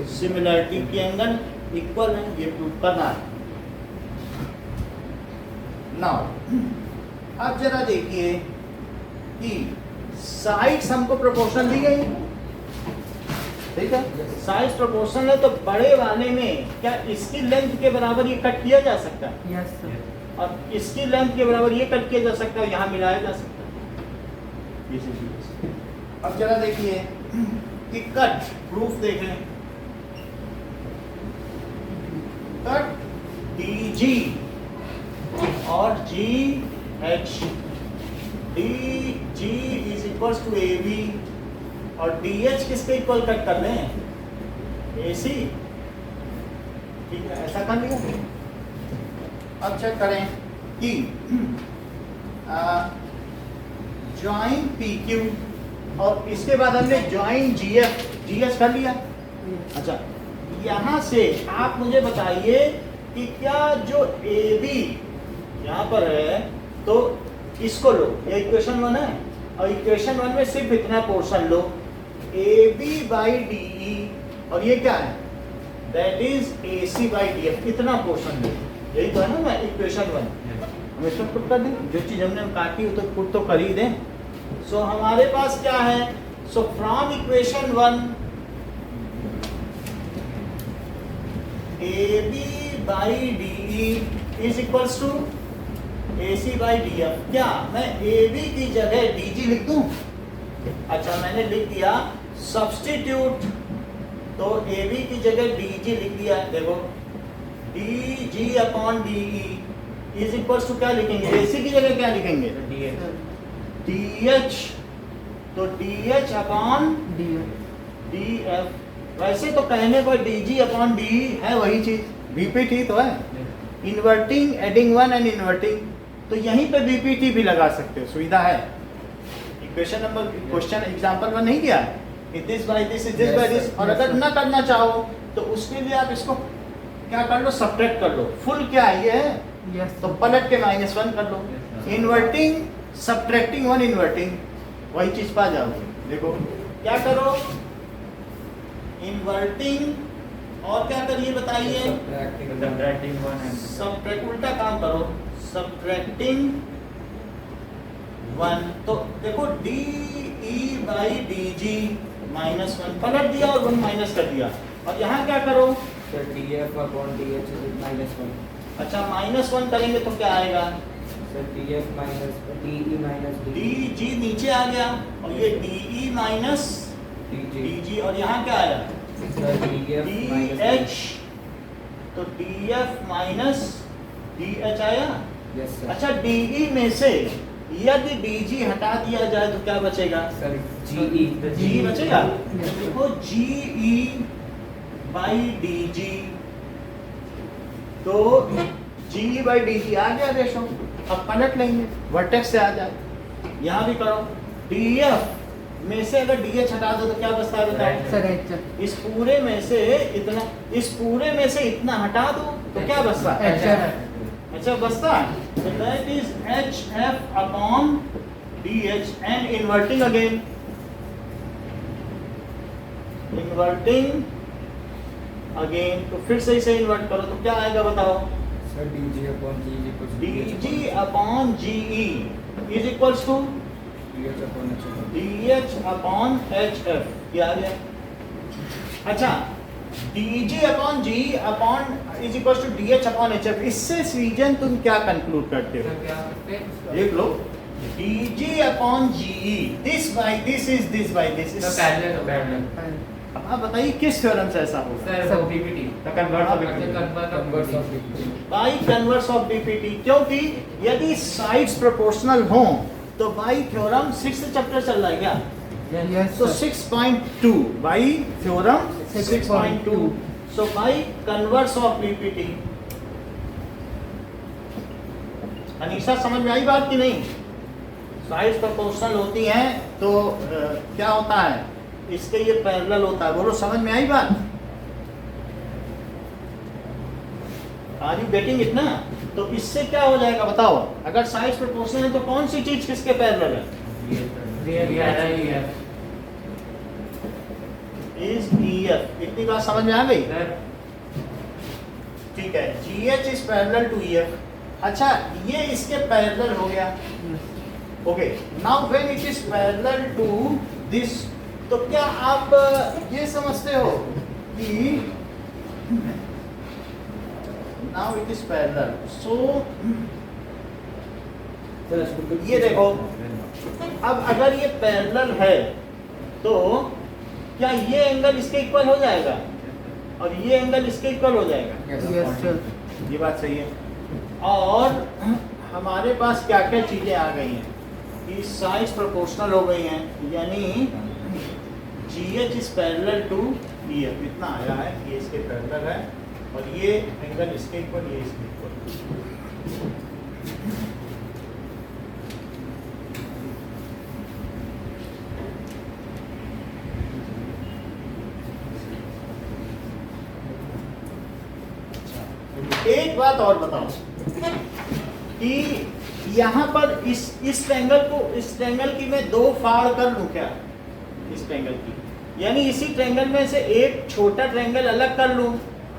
सिमिलरिटी के एंगल इक्वल है, ये प्रूव करना है। नाउ अब जरा देखिए कि साइड्स हमको प्रोपोर्शनल दी गई, ठीक है, साइड्स प्रोपोर्शनल है तो बड़े वाले में क्या इसकी लेंथ के बराबर ये कट किया जा सकता है, यस सर, और इसकी लेंथ के बराबर ये कट किया जा सकता है, यहाँ मिलाया जा सकता है। अब जरा देखिए कि कट प्रूफ देख लें, कट डी जी और G H, D G is equal to A B और डी एच किसके इक्वल कट कर लें, ए सी, ठीक है, ऐसा कर लिया। अब चेक करें कि ज्वाइन पी क्यू और इसके बाद हमने ज्वाइन जी एफ, जी एच कर लिया। अच्छा, यहाँ से आप मुझे बताइए कि क्या जो ए बी यहाँ पर है तो इसको लो, ये इक्वेशन 1 है और इक्वेशन 1 में सिर्फ इतना पोर्शन लो, A B by D E, और ये क्या है, that is A C by D F, इतना पोर्शन लो, यही तो है ना मैं इक्वेशन 1। हम इसमें पुट कर दें, जो चीज़ हमने काटी हो तो पुट तो कर ही दें। सो हमारे पास क्या है, so from equation 1 A B by D E is equals to A C by D F, क्या मैं ए बी की जगह डी जी लिख दूं, अच्छा मैंने लिख दिया, सब्स्टिट्यूट, तो ए बी की जगह डी जी लिख दिया, देखो D G upon D E is equal to क्या लिखेंगे, ए सी की जगह क्या लिखेंगे, डी एच, तो D H upon D F. वैसे तो कहने को डी जी अपॉन डी है वही चीज, बीपीटी तो है, इन्वर्टिंग एडिंग 1 एंड इन्वर्टिंग, तो यहीं पे बीपीटी भी लगा सकते हो, सुविधा है। इक्वेशन नंबर क्वेश्चन एग्जांपल 1 नहीं किया है, this by this is this by this, और अगर ना करना चाहो तो उसके लिए आप इसको क्या कर लो, सब्ट्रैक्ट कर लो, फुल क्या है ये है, यस तो पलट के -1 कर लो, इन्वर्टिंग सब्ट्रैक्टिंग 1 इन्वर्टिंग, वही चीज पा जाओगे। देखो क्या करो, इन्वर्टिंग और क्या करिए बताइए, सब्ट्रैक्ट, उल्टा काम करो, सब्ट्रैक्टिंग 1, तो देखो डी ई बाई डी जी -1 पलट दिया और 1 माइनस कर दिया, और यहाँ क्या करो, sir D F upon D H -1, अच्छा -1 करेंगे तो क्या आएगा, sir D F minus D E minus D G नीचे आ गया और ये D E minus D G, और यहाँ क्या आया, sir D F D H, तो D F minus D H आया। यस सर, अच्छा डी ई में से यदि डी जी हटा दिया जाए तो क्या बचेगा, सर जी ई जी बचेगा, तो देखो जी ई बाई डी जी, तो जी बाई डी जी आ गया रेशो, अब पलट लेंगे, वर्टेक्स से आ जाए, यहाँ भी करो, डी एफ में से अगर डी एच हटा दो तो क्या बचता है बताओ, सर एच, इस पूरे में से इतना, इस पूरे में से इतना हटा दो तो क्या बचता है, एच, अच्छा बचता है, so that is H F upon D H and inverting again, inverting again, तो फिर से इसे इन्वर्ट करो तो क्या आएगा बताओ, sir D G upon G G कुछ D G upon G E is equals to D H upon H, D H upon H F, क्या आ गया। अच्छा dg upon g upon is equal to dh upon hf। इससे reason तुम क्या conclude करते हो? तो क्या करते हैं? देख लो, dg upon ge, this by this is this by this. तो पैरेलल अब आप बताइए किस थ्योरम से ऐसा होगा? सर वो पीपीटी The converse of अच्छा, BPT। Converse of degree by converse of BPT, क्योंकि यदि साइड्स प्रोपोर्शनल हों तो बाई थ्योरम 6th चैप्टर चल रहा है क्या? Yes, So sir. 6.2 by theorem 6.2, 6.2 so by converse of BPT. Anisha समझ में आई बात कि नहीं? साइड्स प्रोपोर्शनल होती हैं तो क्या होता है, इसके ये पैरेलल होता है। बोलो समझ में आई बात? आर यू गेटिंग इट ना? तो इससे क्या हो जाएगा बताओ, अगर साइड्स प्रोपोर्शनल है तो कौन सी चीज किसके पैरेलल है? Is EF। इतनी बात समझ में आ गई? ठीक है, GH is parallel to EF। अच्छा, ये इसके पैरेलल हो गया। Okay, now when it is parallel to this, तो क्या आप ये समझते हो कि now it is parallel, so ये देखो, अब अगर ये पैरेलल है तो क्या ये एंगल इसके इक्वल हो जाएगा और ये एंगल इसके इक्वल हो जाएगा? Yes, sir. ये बात सही है। और हमारे पास क्या क्या चीजें आ गई हैं कि साइज प्रोपोर्शनल हो गई हैं, यानी GH is parallel to EF। इतना आया है कि ये इसके पैरेलल है और ये एंगल इसके इक्वल, ये इसके इक्वल। एक बात और बताओ कि यहाँ पर इस ट्रायंगल को, इस ट्रायंगल की मैं दो फाड़ कर लूँ क्या? इस ट्रायंगल की, यानी इसी ट्रायंगल में से एक छोटा ट्रायंगल अलग कर लूँ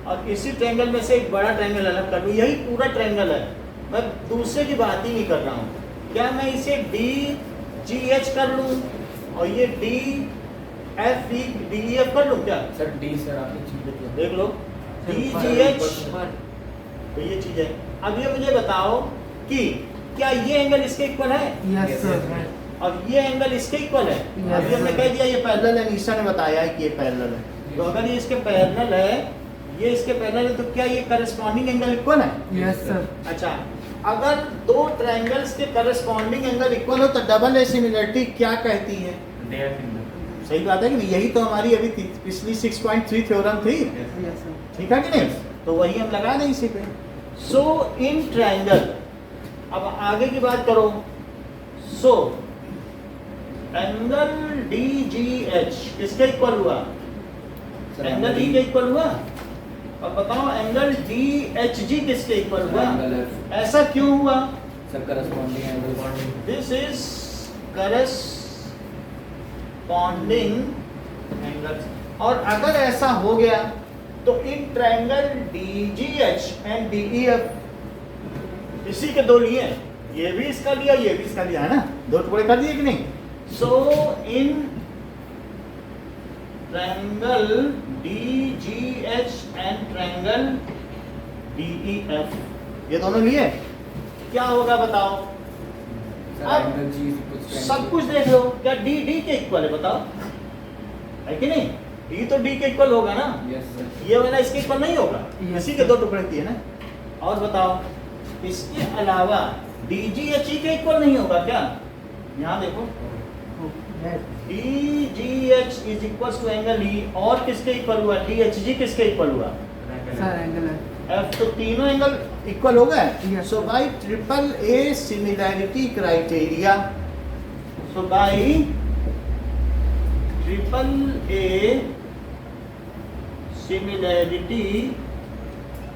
और इसी ट्रायंगल में से एक बड़ा ट्रायंगल अलग कर लूँ, यही पूरा ट्रायंगल है। मैं दूसरे की बात ही नहीं कर रहा हूँ। क्या मैं इसे DGH कर लूँ और ये DEF कर लूँ क्या? सर डी सर आपने चीज देख लो, DGH तो ये चीज है। अब ये मुझे बताओ कि क्या ये एंगल इसके इक्वल है Yes, sir. और ये एंगल इसके इक्वल है? Yes, अभी हमने sir. कह दिया ये पैरेलल है, निशा ने बताया है कि ये पैरेलल है। तो अगर ये इसके पैरेलल है, ये इसके पैरेलल है, तो क्या ये करस्पॉन्डिंग एंगल इक्वल है? Yes, sir. अच्छा, अगर दो ट्रायंगल्स के करस्पॉन्डिंग एंगल इक्वल हो तो डबल एसिमिलरिटी क्या कहती है? सही बात है कि नहीं? यही तो हमारी अभी पिछली 6.3 थ्योरम थी, Yes, sir. ठीक है कि नहीं? तो वही हम लगा दें इसी पे। सो इन ट्रायंगल, अब आगे की बात करो। सो एंगल DGH किसके इक्वल हुआ? एंगल D के इक्वल हुआ। अब बताओ एंगल DHG किसके इक्वल हुआ? ऐसा क्यों हुआ? Sir corresponding angle this is corresponding angle. और अगर ऐसा हो गया तो इन ट्रायंगल DGH एंड DEF, इसी के दो लिए, ये भी इसका लिया, ये भी इसका लिया, है ना? दो टुकड़े कर दिए कि नहीं? So in triangle DGH and triangle DEF, ये दोनों लिए, क्या होगा बताओ? अब एंगल जी कुछ सब कुछ देख लो, क्या D के इक्वल है बताओ? है कि नहीं? D तो D के इक्वल होगा ना? यस सर ये वाला इसके इक्वल नहीं होगा, Yes, इसी के sir. दो टुकड़े किए ना। और बताओ, इसके अलावा DGH के इक्वल नहीं होगा क्या? यहाँ देखो, DGH is equal to angle E, और किसके इक्वल हुआ? DHG किसके इक्वल हुआ? Sir, angle है. F, तो तीनों एंगल इक्वल हो गए। Yes, so sir. Bye triple A similarity criteria, so bye triple A similarity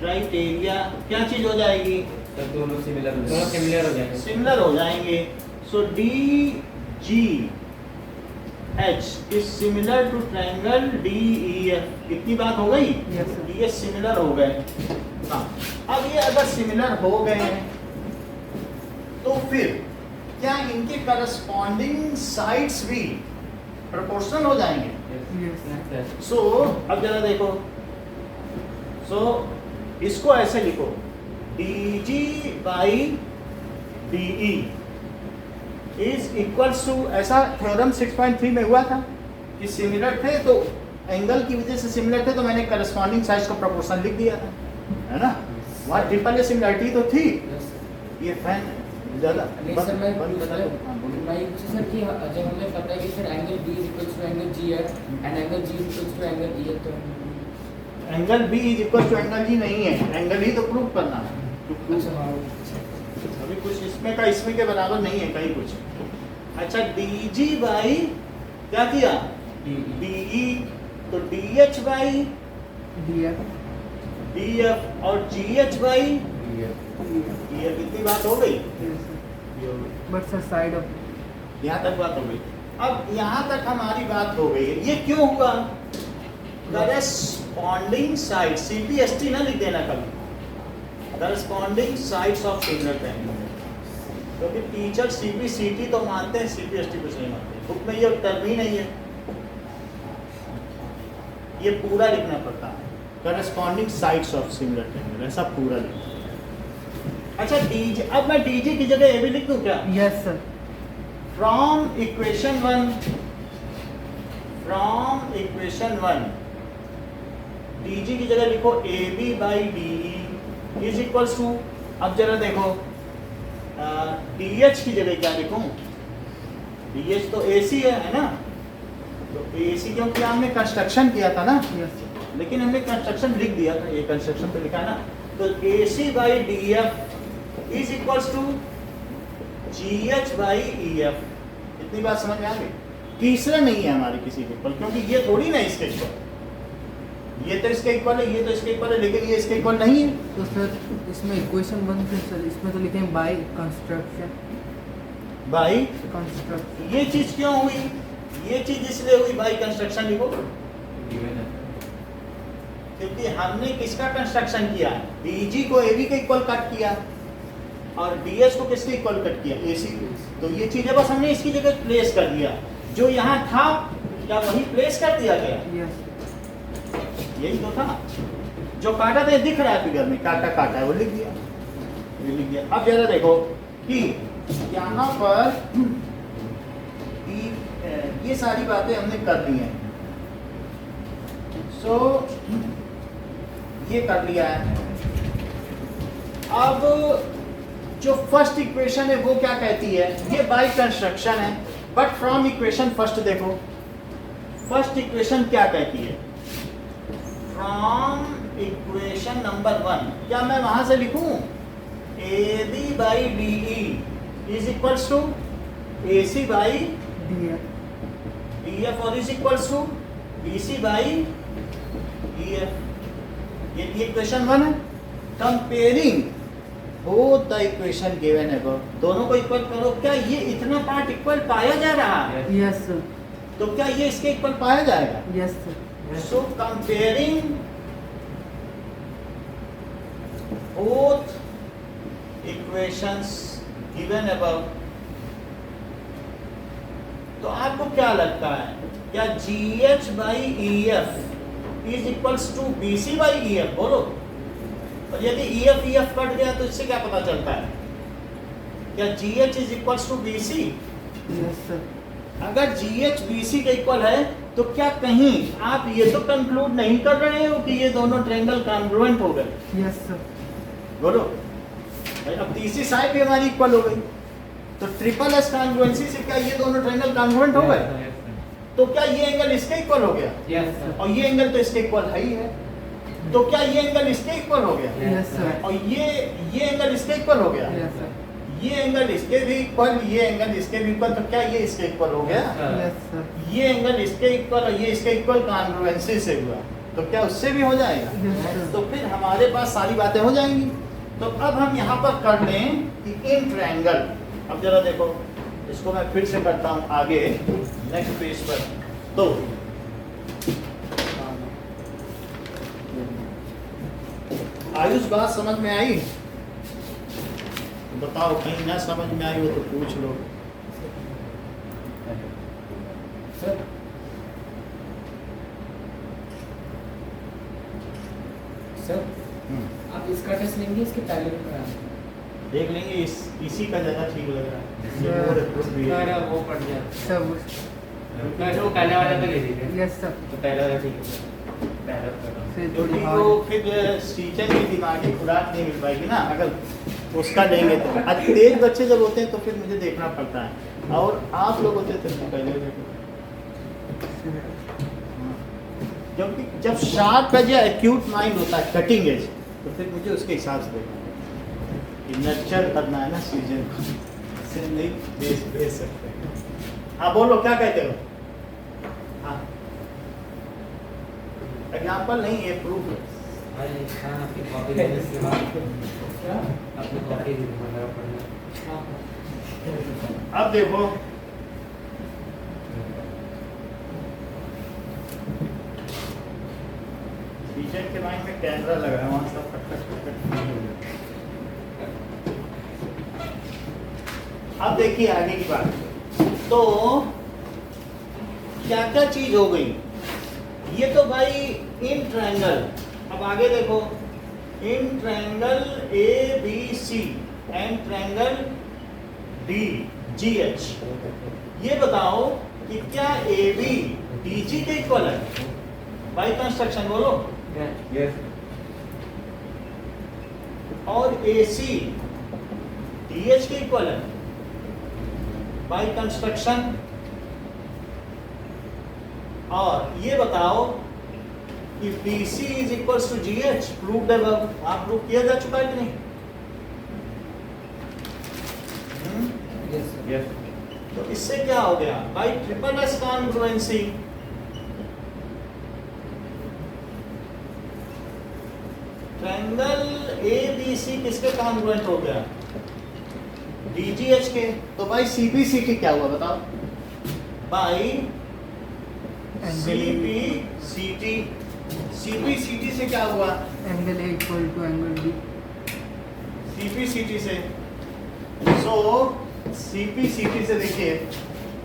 criteria क्या चीज हो जाएगी? सर दोनों सिमिलर दोनों सिमिलर हो जाएंगे। सिमिलर हो जाएंगे। So DGH is similar to triangle DEF। कितनी बात हो गई? Yes, sir. ये सिमिलर हो गए। हाँ, अब ये अगर सिमिलर हो गए हैं तो फिर क्या इनके करस्पॉन्डिंग साइड्स भी प्रोपोर्शनल हो जाएंगे? Yes. सो अब जरा देखो, सो इसको ऐसे लिखो, DG by DE is equals to, ऐसा थ्योरम 6.3 में हुआ था कि सिमिलर थे तो एंगल की वजह से सिमिलर थे तो मैंने करस्पॉन्डिंग साइड्स को प्रोपोर्शन लिख दिया था, है ना। वहाँ ट्रिपल ए सिमिलरिटी तो थी। Yes, sir. ये फैन ज़्यादा नहीं सर, मैं बता दो। हाँ, बोलो। मैं ये पूछा सर कि जब हमें पता है कि sir angle B is equals to angle G है and angle G is equals to angle E है, तो angle B is equal to angle G नहीं है, एंगल ही तो प्रूव करना है। To prove- अच्छा हाँ अभी कुछ इसमें का इसमें के बराबर नहीं है कहीं कुछ। अच्छा DG बाई क्या किया, DE, तो DH बाई DF DF और GH बाई DF, इतनी बात हो गई। yes sir but sir side of यहाँ तक बात हो गई। अब यहाँ तक हमारी बात हो गई है। ये क्यों हुआ? करस्पॉन्डिंग साइड, CPST ना लिख देना कभी, corresponding sides of similar triangle, क्योंकि टीचर CPCT तो मानते हैं, CPST कुछ नहीं मानते। बुक में ये टर्म ही नहीं है, ये पूरा लिखना पड़ता है, corresponding sides of similar triangle, ऐसा पूरा लिखना। अच्छा DG, अब मैं DG की जगह ये भी लिख दूं क्या? yes sir From equation 1, DG की जगह लिखो AB by DE is equals to, अब जरा देखो DH की जगह क्या लिखूं? DH तो AC है ना, तो AC क्योंकि हमने कंस्ट्रक्शन किया था ना, yes sir लेकिन हमने कंस्ट्रक्शन लिख दिया था, ये कंस्ट्रक्शन पे लिखा है ना, तो AC by DF is equals to GH by EF। इतनी बात समझ में आ गई? तीसरा नहीं है हमारे किसी के इक्वल, क्योंकि ये थोड़ी ना इसके इक्वल, ये तो इसके इक्वल है, ये तो इसके इक्वल है, लेकिन ये इसके इक्वल नहीं है। तो सर इसमें इक्वेशन 1 थे सर, इसमें तो लिखे हैं बाय कंस्ट्रक्शन बाई कंस्ट्रक्शन ये चीज क्यों हुई? ये चीज इसलिए हुई बाई कंस्ट्रक्शन लिखो, क्योंकि हमने किसका कंस्ट्रक्शन किया? DG को AB के इक्वल कट किया और DS को किसके इक्वल कट किया? AC को। तो ये चीजें बस हमने इसकी जगह प्लेस कर दिया, जो यहाँ था क्या वही प्लेस कर दिया गया, yes यही तो था। जो काटा था ये दिख रहा है फिगर में, काटा काटा है वो लिख दिया, ये लिख दिया। अब जरा देखो कि यहाँ पर ये सारी बातें हमने कर दी हैं, सो ये कर लिया है। अब जो फर्स्ट इक्वेशन है वो क्या कहती है? ये बाय कंस्ट्रक्शन है, बट फ्रॉम इक्वेशन फर्स्ट देखो, फर्स्ट इक्वेशन क्या कहती है? फ्रॉम इक्वेशन नंबर 1, क्या मैं वहां से लिखूं AB by DE is equals to AC by DF DF और is equals to BC by EF। ये इक्वेशन 1 है। Comparing both the equation given above, दोनों को इक्वल करो, क्या ये इतना पार्ट इक्वल पाया जा रहा है? yes sir तो क्या ये इसके इक्वल पाया जाएगा? yes sir so comparing both equations given above, तो आपको क्या लगता है, क्या GH by EF is equals to BC by EF? बोलो। और यदि EF कट गया तो इससे क्या पता चलता है? क्या GH is equals to BC? yes sir अगर GH BC के इक्वल है तो क्या कहीं आप ये तो कंक्लूड नहीं कर रहे हो कि ये दोनों ट्रायंगल कॉन्ग्रुएंट हो गए? yes sir बोलो भाई, अब तीसरी साइड भी हमारी इक्वल हो गई, तो ट्रिपल एस कॉन्ग्रुएंसी से क्या ये दोनों ट्रायंगल कॉन्ग्रुएंट हो गए? तो क्या ये एंगल इसके इक्वल हो गया? Yes, sir. और ये एंगल तो इसके इक्वल है ही है, तो क्या ये एंगल इसके इक्वल हो गया? yes sir और ये एंगल इसके इक्वल हो गया? yes sir ये एंगल इसके भी इक्वल, ये एंगल इसके भी इक्वल, तो क्या ये इसके इक्वल हो गया? yes sir ये एंगल इसके इक्वल और ये इसके इक्वल कॉन्ग्रुएंसी से हुआ, तो क्या उससे भी हो जाएगा? yes sir तो फिर हमारे पास सारी बातें हो जाएंगी। तो अब हम यहाँ पर कर लें कि इन ट्रायंगल, अब जरा देखो इसको मैं फिर से करता हूँ आगे नेक्स्ट पेज पर। तो आयुष बात समझ में आई? बताओ, कहीं ना समझ में आई हो तो पूछ लो। सर इसका टेस्ट लेंगे इसके पहले भी कराएंगे। देख लेंगे, इसी का ज़्यादा ठीक लग रहा है। Sir. More appropriate. सर वो पड़ गया सर जो पहले वाला तो ले लीजिए यस सर तो पहले वाला ठीक है पहले वाला फिर क्योंकि थोड़ी वो फिर टीचर की दिमागी खुराक नहीं मिल पाएगी ना, अगर उसका लेंगे तो। तेज बच्चे जब होते हैं तो फिर मुझे देखना पड़ता है, और आप लोग होते तो पहले देखो। क्योंकि जब शार्प एज या एक्यूट माइंड होता है, कटिंग एज, तो फिर मुझे उसके हिसाब से देखना है कि नर्चर करना है ना सीजन को, से नहीं भेज सकते। हाँ बोलो, क्या कहते हो? हाँ, एग्जाम्पल नहीं है, प्रूफ है। अरे हाँ आपकी कॉपी लेने के बाद क्या? अपनी कॉपी वगैरह पढ़ना हाँ। अब देखो, टीचर के माइंड में कैमरा लगा है, वहाँ सब खटखट खटखट। अब देखिए आगे की बात। तो क्या क्या चीज हो गई? ये तो भाई इन ट्रायंगल। अब आगे देखो, in triangle A B C and triangle D G H, ये बताओ कि क्या ए बी डी जी के इक्वल है? बाई कंस्ट्रक्शन बोलो। यस और ए सी डी एच के इक्वल है बाई कंस्ट्रक्शन। और ये बताओ कि BC is equals to GH, prove the above. आप प्रूव किया जा चुका है कि नहीं? Yes, sir. यस तो इससे क्या हो गया? By triple S congruency triangle ABC किसके कॉन्ग्रुएंट हो गया? DGH के। तो बाई CBCT क्या हुआ बताओ? By CPCT। CPCT से क्या हुआ? Angle A equal to angle B. CPCT से। सो CPCT से देखिए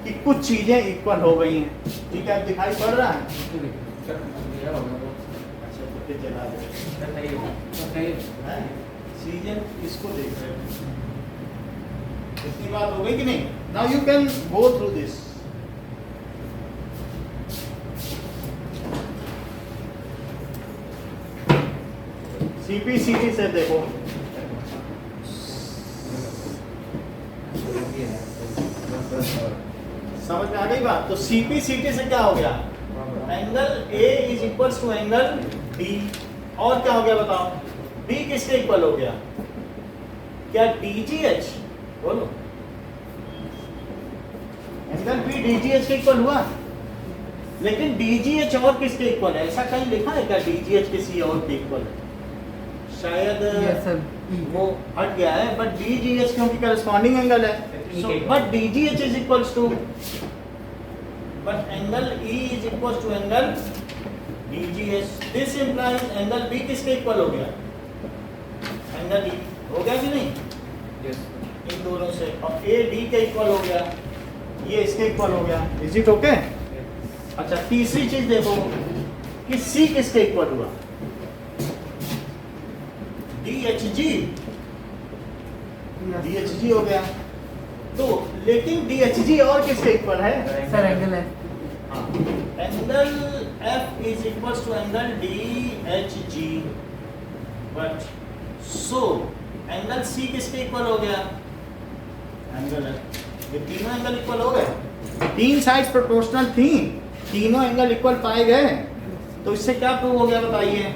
कि कुछ चीजें इक्वल हो गई हैं। ठीक है, अब दिखाई पड़ रहा है? अच्छा तो फिर चला दे। हैं? चीजें इसको देख रहे हो। इतनी बात हो गई कि नहीं? Now you can go through this. CPCT से देखो, समझ में आ गई बात? तो CPCT से क्या हो गया? Angle A is equals to angle B। और क्या हो गया बताओ? B किसके इक्वल हो गया? क्या DGH? बोलो, एंगल B DGH के इक्वल हुआ। लेकिन DGH और किसके इक्वल है? ऐसा कहीं लिखा है क्या DGH किसी और के इक्वल है? शायद यस सर वो हट गया है, बट DGH क्योंकि करस्पॉन्डिंग एंगल है, so but DGH is equals to, but angle E is equals to angle DGH. This implies angle B किसके इक्वल हो गया? एंगल E हो गया कि नहीं? यस इन दोनों से। और A D के इक्वल हो गया, ये इसके इक्वल हो गया। Is it okay? अच्छा, तीसरी चीज देखो कि C किसके इक्वल हुआ? DHG। DHG हो गया। तो लेकिन DHG और किसके इक्वल है? सर एंगल है angle F is equals to angle DHG। But so angle C किसके इक्वल हो गया? एंगल है, ये तीनों एंगल इक्वल हो गए। तीन साइड्स प्रोपोर्शनल थी, तीनों एंगल इक्वल पाए गए। तो इससे क्या प्रूव हो गया बताइए?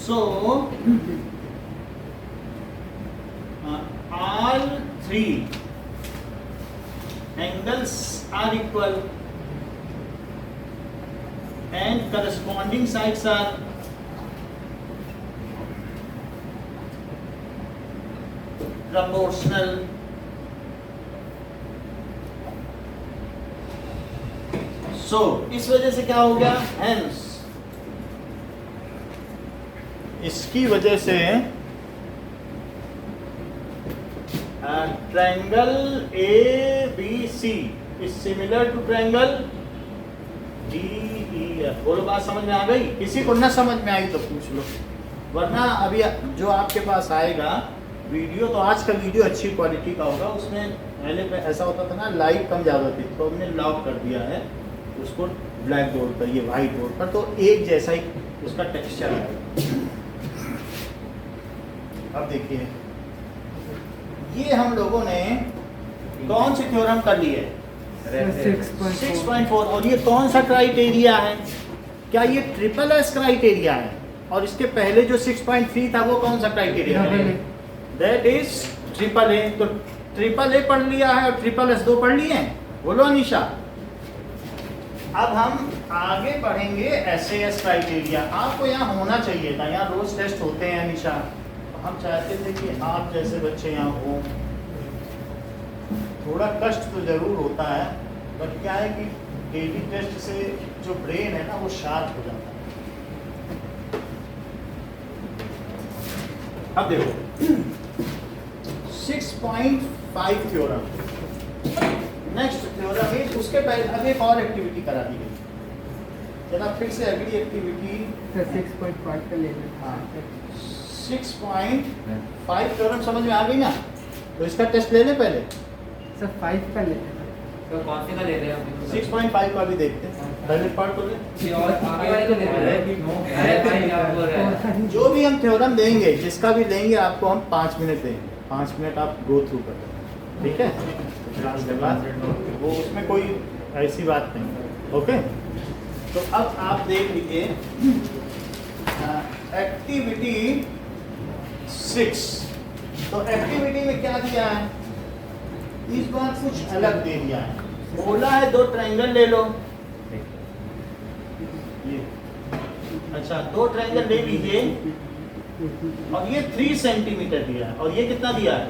So, all three angles are equal and corresponding sides are proportional. So, इस वजह से क्या हो गया? Hence, इसकी वजह से triangle ABC is similar to triangle DEF। बोलो, बात समझ में आ गई? किसी को न समझ में आई तो पूछ लो। वरना अभी जो आपके पास आएगा वीडियो, तो आज का वीडियो अच्छी क्वालिटी का होगा। उसमें पहले पे ऐसा होता था ना, लाइट कम ज़्यादा थी, तो हमने लॉक कर दिया है उसको ब्लैक बोर्ड पर, ये वाइट बोर्ड पर, तो एक जैसा ही उसका टेक्सचर है। अब देखिए, ये हम लोगों ने कौन सी थ्योरम कर ली है? 6.4। और ये कौन सा क्राइटेरिया है? क्या ये ट्रिपल एस क्राइटेरिया है? और इसके पहले जो 6.3 था वो कौन सा क्राइटेरिया है? That is triple A. तो ट्रिपल ए पढ़ लिया है और ट्रिपल एस 2 पढ़ लिए हैं, बोलो अनिशा। अब हम आगे बढ़ेंगे SAS क्राइटेरिया। आपको यहाँ होना चाहिए था, यहाँ रोज टेस्ट होते हैं अनिशा, तो हम चाहते थे कि आप जैसे बच्चे यहाँ हो। थोड़ा कष्ट तो जरूर होता है, बट क्या है कि डेली टेस्ट से जो ब्रेन है ना वो शार्प हो जाता है। अब देखो 6.5 थ्योरम, नेक्स्ट थ्योरम है। उसके पहले अब एक और एक्टिविटी करा दी गई, जरा फिर से अगली एक्टिविटी। 6.5 का ले लें। हाँ 6.5 थ्योरम समझ में आ गई ना? तो इसका टेस्ट ले लें पहले। सर 5 का ले लें। तो कौन से का ले रहे हैं अभी? 6.5 का भी देखते हैं, पहले पढ़ तो ले। और आगे वाले को ले रहे हैं? अरे भाई आप बोल रहे हैं। जो भी हम थ्योरम देंगे, जिसका भी देंगे आपको हम 5 मिनट देंगे, 5 मिनट आप गो थ्रू कर लें, ठीक है? क्लास के बाद वो उसमें कोई ऐसी बात नहीं, ओके? तो अब आप देख लीजिए एक्टिविटी 6। तो एक्टिविटी में क्या दिया है? इस बार कुछ अलग दे दिया है। बोला है 2 ट्रायंगल ले लो, ये अच्छा 2 ट्रायंगल ले लीजिए, और ये 3 सेंटीमीटर दिया है, और ये कितना दिया है?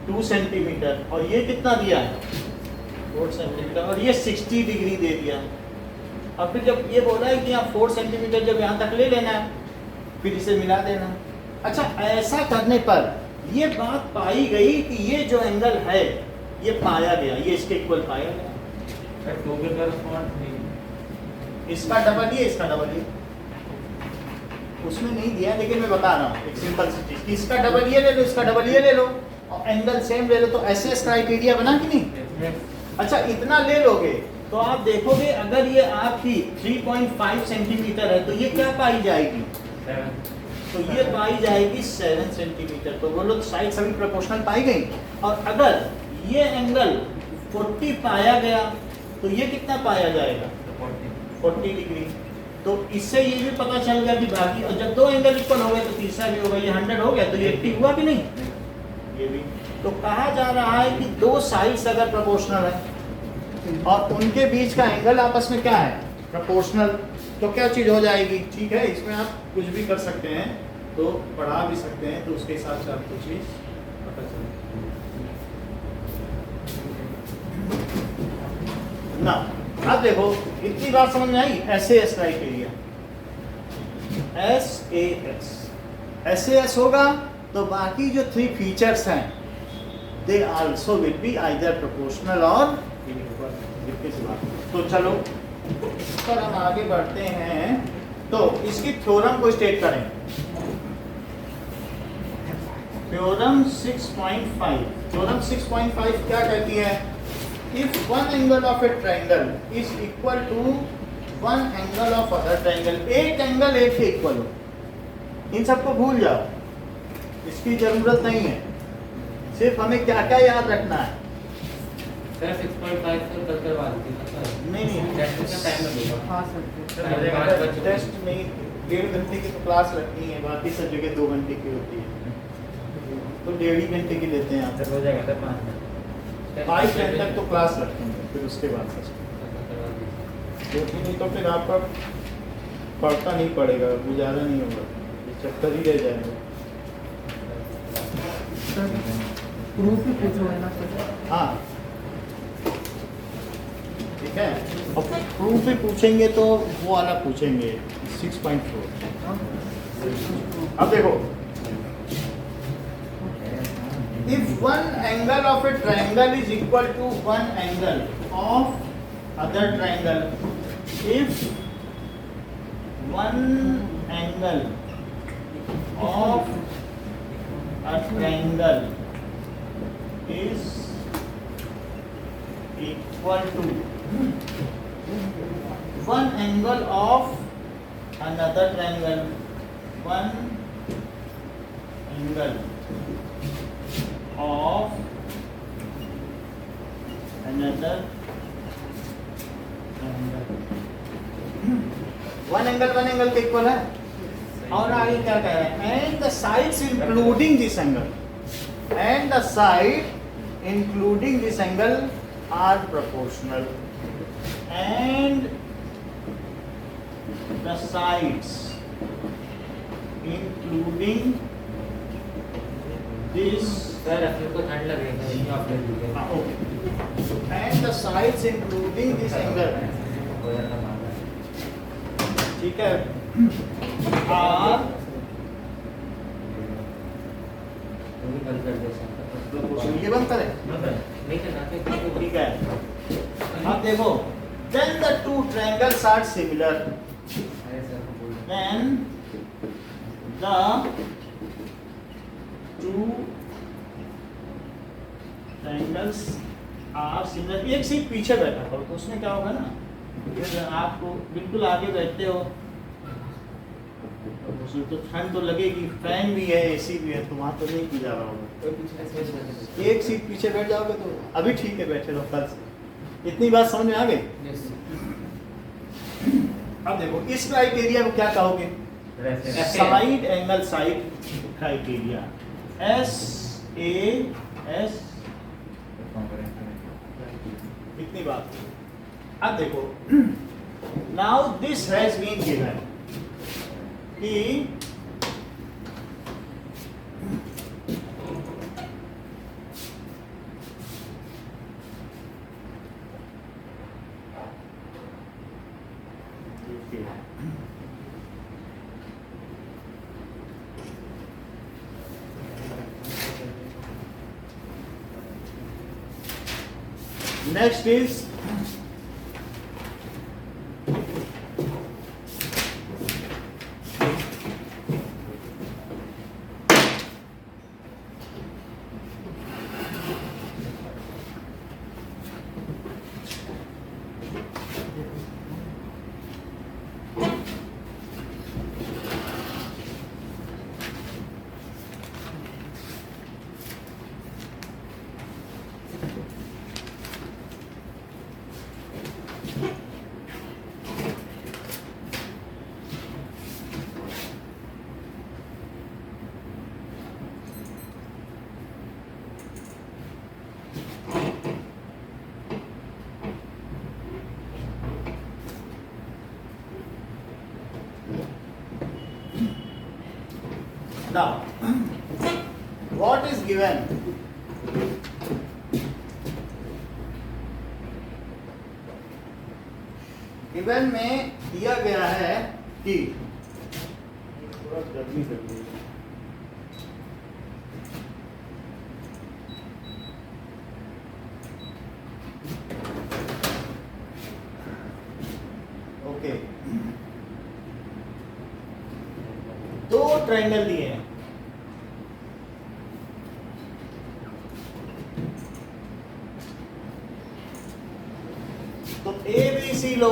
2 सेंटीमीटर, और ये कितना दिया है? 4 सेंटीमीटर, और ये 60 डिग्री दे दिया। अब फिर जब ये बोला है कि यहाँ 4 सेंटीमीटर जब यहाँ तक ले लेना है, फिर इसे मिला देना। अच्छा, ऐसा करने पर ये बात पाई गई कि ये जो एंगल है ये पाया गया, ये इसके इक्वल पाया गया। दो के करस्पॉन्ड इसका डबल ये, इसका डबल ये, उसमें नहीं दिया, लेकिन मैं बता रहा हूँ एक सिंपल सी चीज कि इसका डबल ये ले लो, इसका डबल ये ले लो, और एंगल सेम ले लो, तो SS क्राइटेरिया बना कि नहीं? अच्छा, इतना ले लोगे तो आप देखोगे अगर ये आपकी 3.5 सेंटीमीटर है तो ये क्या पाई जाएगी? तो ये पाई जाएगी 7 सेंटीमीटर। तो बोलो साइड सभी प्रोपोर्शनल पाई गई। और अगर ये एंगल 40 पाया गया तो ये कितना पाया जाएगा? 40 डिग्री। तो इससे ये भी पता चल गया कि बाकी, और जब 2 एंगल इक्वल हो गए तो तीसरा भी होगा, ये 100 हो गया तो ये 80 हुआ कि नहीं? ये भी। तो कहा जा रहा है कि 2 साइड्स अगर प्रोपोर्शनल है और उनके बीच का एंगल आपस में क्या है? प्रोपोर्शनल, तो क्या चीज हो जाएगी? ठीक है, इसमें आप कुछ भी कर सकते हैं, तो पढ़ा भी सकते हैं, तो उसके हिसाब से आपको चीज पता चले ना। अब देखो इतनी बात समझ में आई? SAS क्राइटेरिया, SAS होगा तो बाकी जो 3 फीचर्स हैं they also will be either proportional और इक्वल। तो चलो पर हम आगे बढ़ते हैं, तो इसकी थ्योरम को स्टेट करें। थ्योरम 6.5, थ्योरम 6.5 क्या कहती है? If one angle of a triangle is equal to one angle of other triangle, एक एंगल एक के इक्वल हो, इन सबको भूल जाओ, इसकी जरूरत नहीं है। सिर्फ हमें क्या क्या याद रखना है? सर 6.5 से कल करवा दी नहीं टेस्ट का टाइम लगेगा। हाँ सर। टेस्ट नहीं, 1.5 घंटे की तो क्लास रखनी है, बाकी सब जगह 2 घंटे की होती है, तो 1.5 घंटे की लेते हैं आप। हो जाएगा सर 5 मिनट। 5 घंटे तक तो क्लास रखेंगे, फिर उसके बाद क्योंकि नहीं तो फिर आपका पढ़ता नहीं पड़ेगा, गुजारा नहीं होगा, ये चक्कर ही रह जाएगा। सर प्रूफ ही पूछो है ना सर? हाँ ठीक है, और प्रूफ भी पूछेंगे तो वो वाला पूछेंगे 6.4। अब देखो, if one angle of a triangle is equal to one angle of other triangle, if one angle of a triangle is equal to one angle of another triangle. One angle of another triangle. One angle के equal है। और आगे क्या कह रहे हैं? And the sides including this angle, and the side including this angle are proportional, and the sides including this sir अपने को ठंड लग रही है आप ले लीजिए। And the sides including this angle, ठीक है, आर बंद कर दो सर। ये बंद करें, नहीं करना तो ठीक है। अब देखो, when the two triangles are similar, अरे सर को बोल when the two triangles are similar, एक सीट पीछे बैठा करो तो उसमें क्या होगा ना, फिर आपको बिल्कुल आगे बैठते हो उसमें तो ठंड तो लगेगी, फैन भी है, एसी भी है, तो वहाँ तो नहीं की जा रहा होगा। कोई पीछे स्विच कर दो। एक सीट पीछे बैठ जाओगे तो अभी ठीक है, बैठे रहो कल से। इतनी बात समझ में आ गई? यस अब देखो इस क्राइटेरिया को क्या कहोगे? Reference side angle side criteria, S A S, इतनी बात। अब देखो, now this has been given कि next is now what is given? Given में दिया गया है कि थोड़ा गर्मी कर दी, ओके, दो ट्रायंगल दिए हैं, तो ए बी सी लो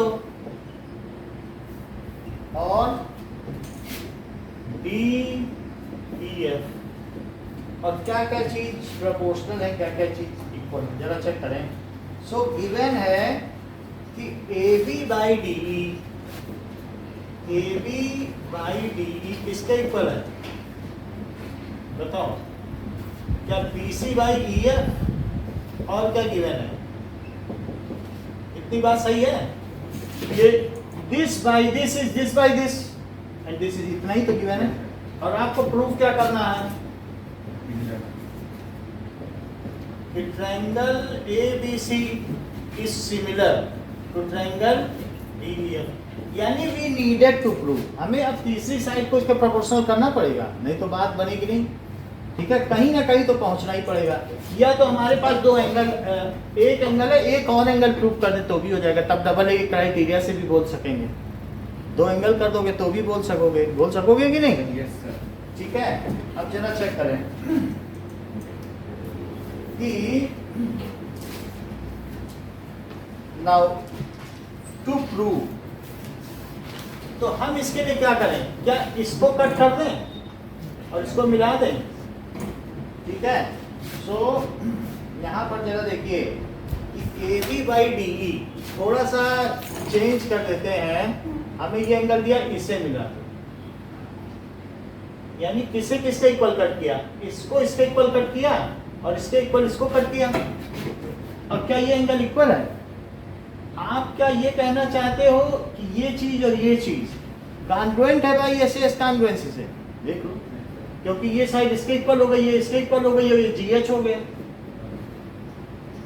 और डी ई एफ, और क्या क्या चीज प्रोपोर्शनल है, क्या क्या चीज इक्वल है, जरा चेक करें। सो गिवन है कि A B by D E, A B by D E किसके इक्वल है बताओ? क्या B C by E F, और क्या गिवन है? इतनी बात सही है? ये this by this is this by this and this is, इतना ही तो गिवन है। और आपको प्रूफ क्या करना है कि triangle A B C is similar to triangle D E F, यानी वी नीडेड टू प्रूव, हमें अब तीसरी साइड को इसका प्रोपोर्शनल करना पड़ेगा, नहीं तो बात बनेगी नहीं, ठीक है, कहीं ना कहीं तो पहुंचना ही पड़ेगा। या तो हमारे पास दो एंगल, एक एंगल है, एक और एंगल प्रूव कर दे तो भी हो जाएगा, तब डबल ए क्राइटेरिया से भी बोल सकेंगे। दो एंगल कर दोगे तो भी बोल सकोगे कि नहीं? Yes sir. ठीक है, अब जरा चेक करें कि नाउ टू प्रूव, तो हम इसके लिए क्या करें, क्या इसको कट कर दें और इसको मिला दें, ठीक है। सो यहाँ पर जरा देखिए कि A B by D E थोड़ा सा चेंज कर देते हैं, हमें ये एंगल दिया, इससे मिला, यानी किसे किसके इक्वल कट किया, इसको इसके इक्वल कट किया और इसके इक्वल इसको कट किया। और क्या ये एंगल इक्वल है? आप क्या ये कहना चाहते हो कि ये चीज और ये चीज कॉन्ग्रुएंट है भाई ऐसे इस कॉन्ग्रुएंसी से? देख लो, क्योंकि ये साइड इसके इक्वल हो गई, ये इसके इक्वल हो गई, ये जीएच हो गया,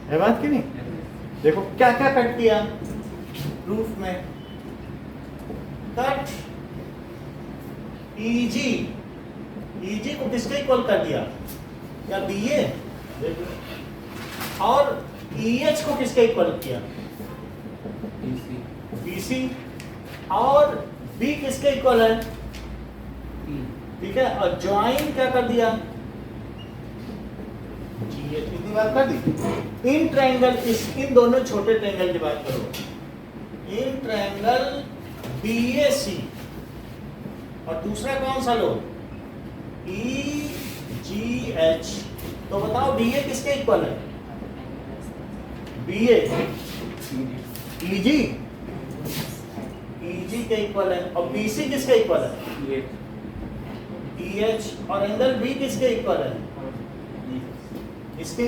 है बात कि नहीं? देखो क्या क्या कट किया प्रूफ में, कट ईजी, ईजी को किसके इक्वल कर दिया, या बीए, और ईएच को किसके इक्वल किया, बीसी, और बी किसके इक्वल है, ठीक है, और ज्वाइन क्या कर दिया, जीएच, इतनी बात कर दी। इन ट्रायंगल, इन दोनों छोटे ट्रायंगल की बात करो, इन ट्रायंगल बीएसी और दूसरा कौन सा लो, EGH, तो बताओ बीए किसके इक्वल है, बीए EG के इक्वल है, और BC किसके इक्वल है, EH, और एंगल बी किसके इक्वल है, इसके,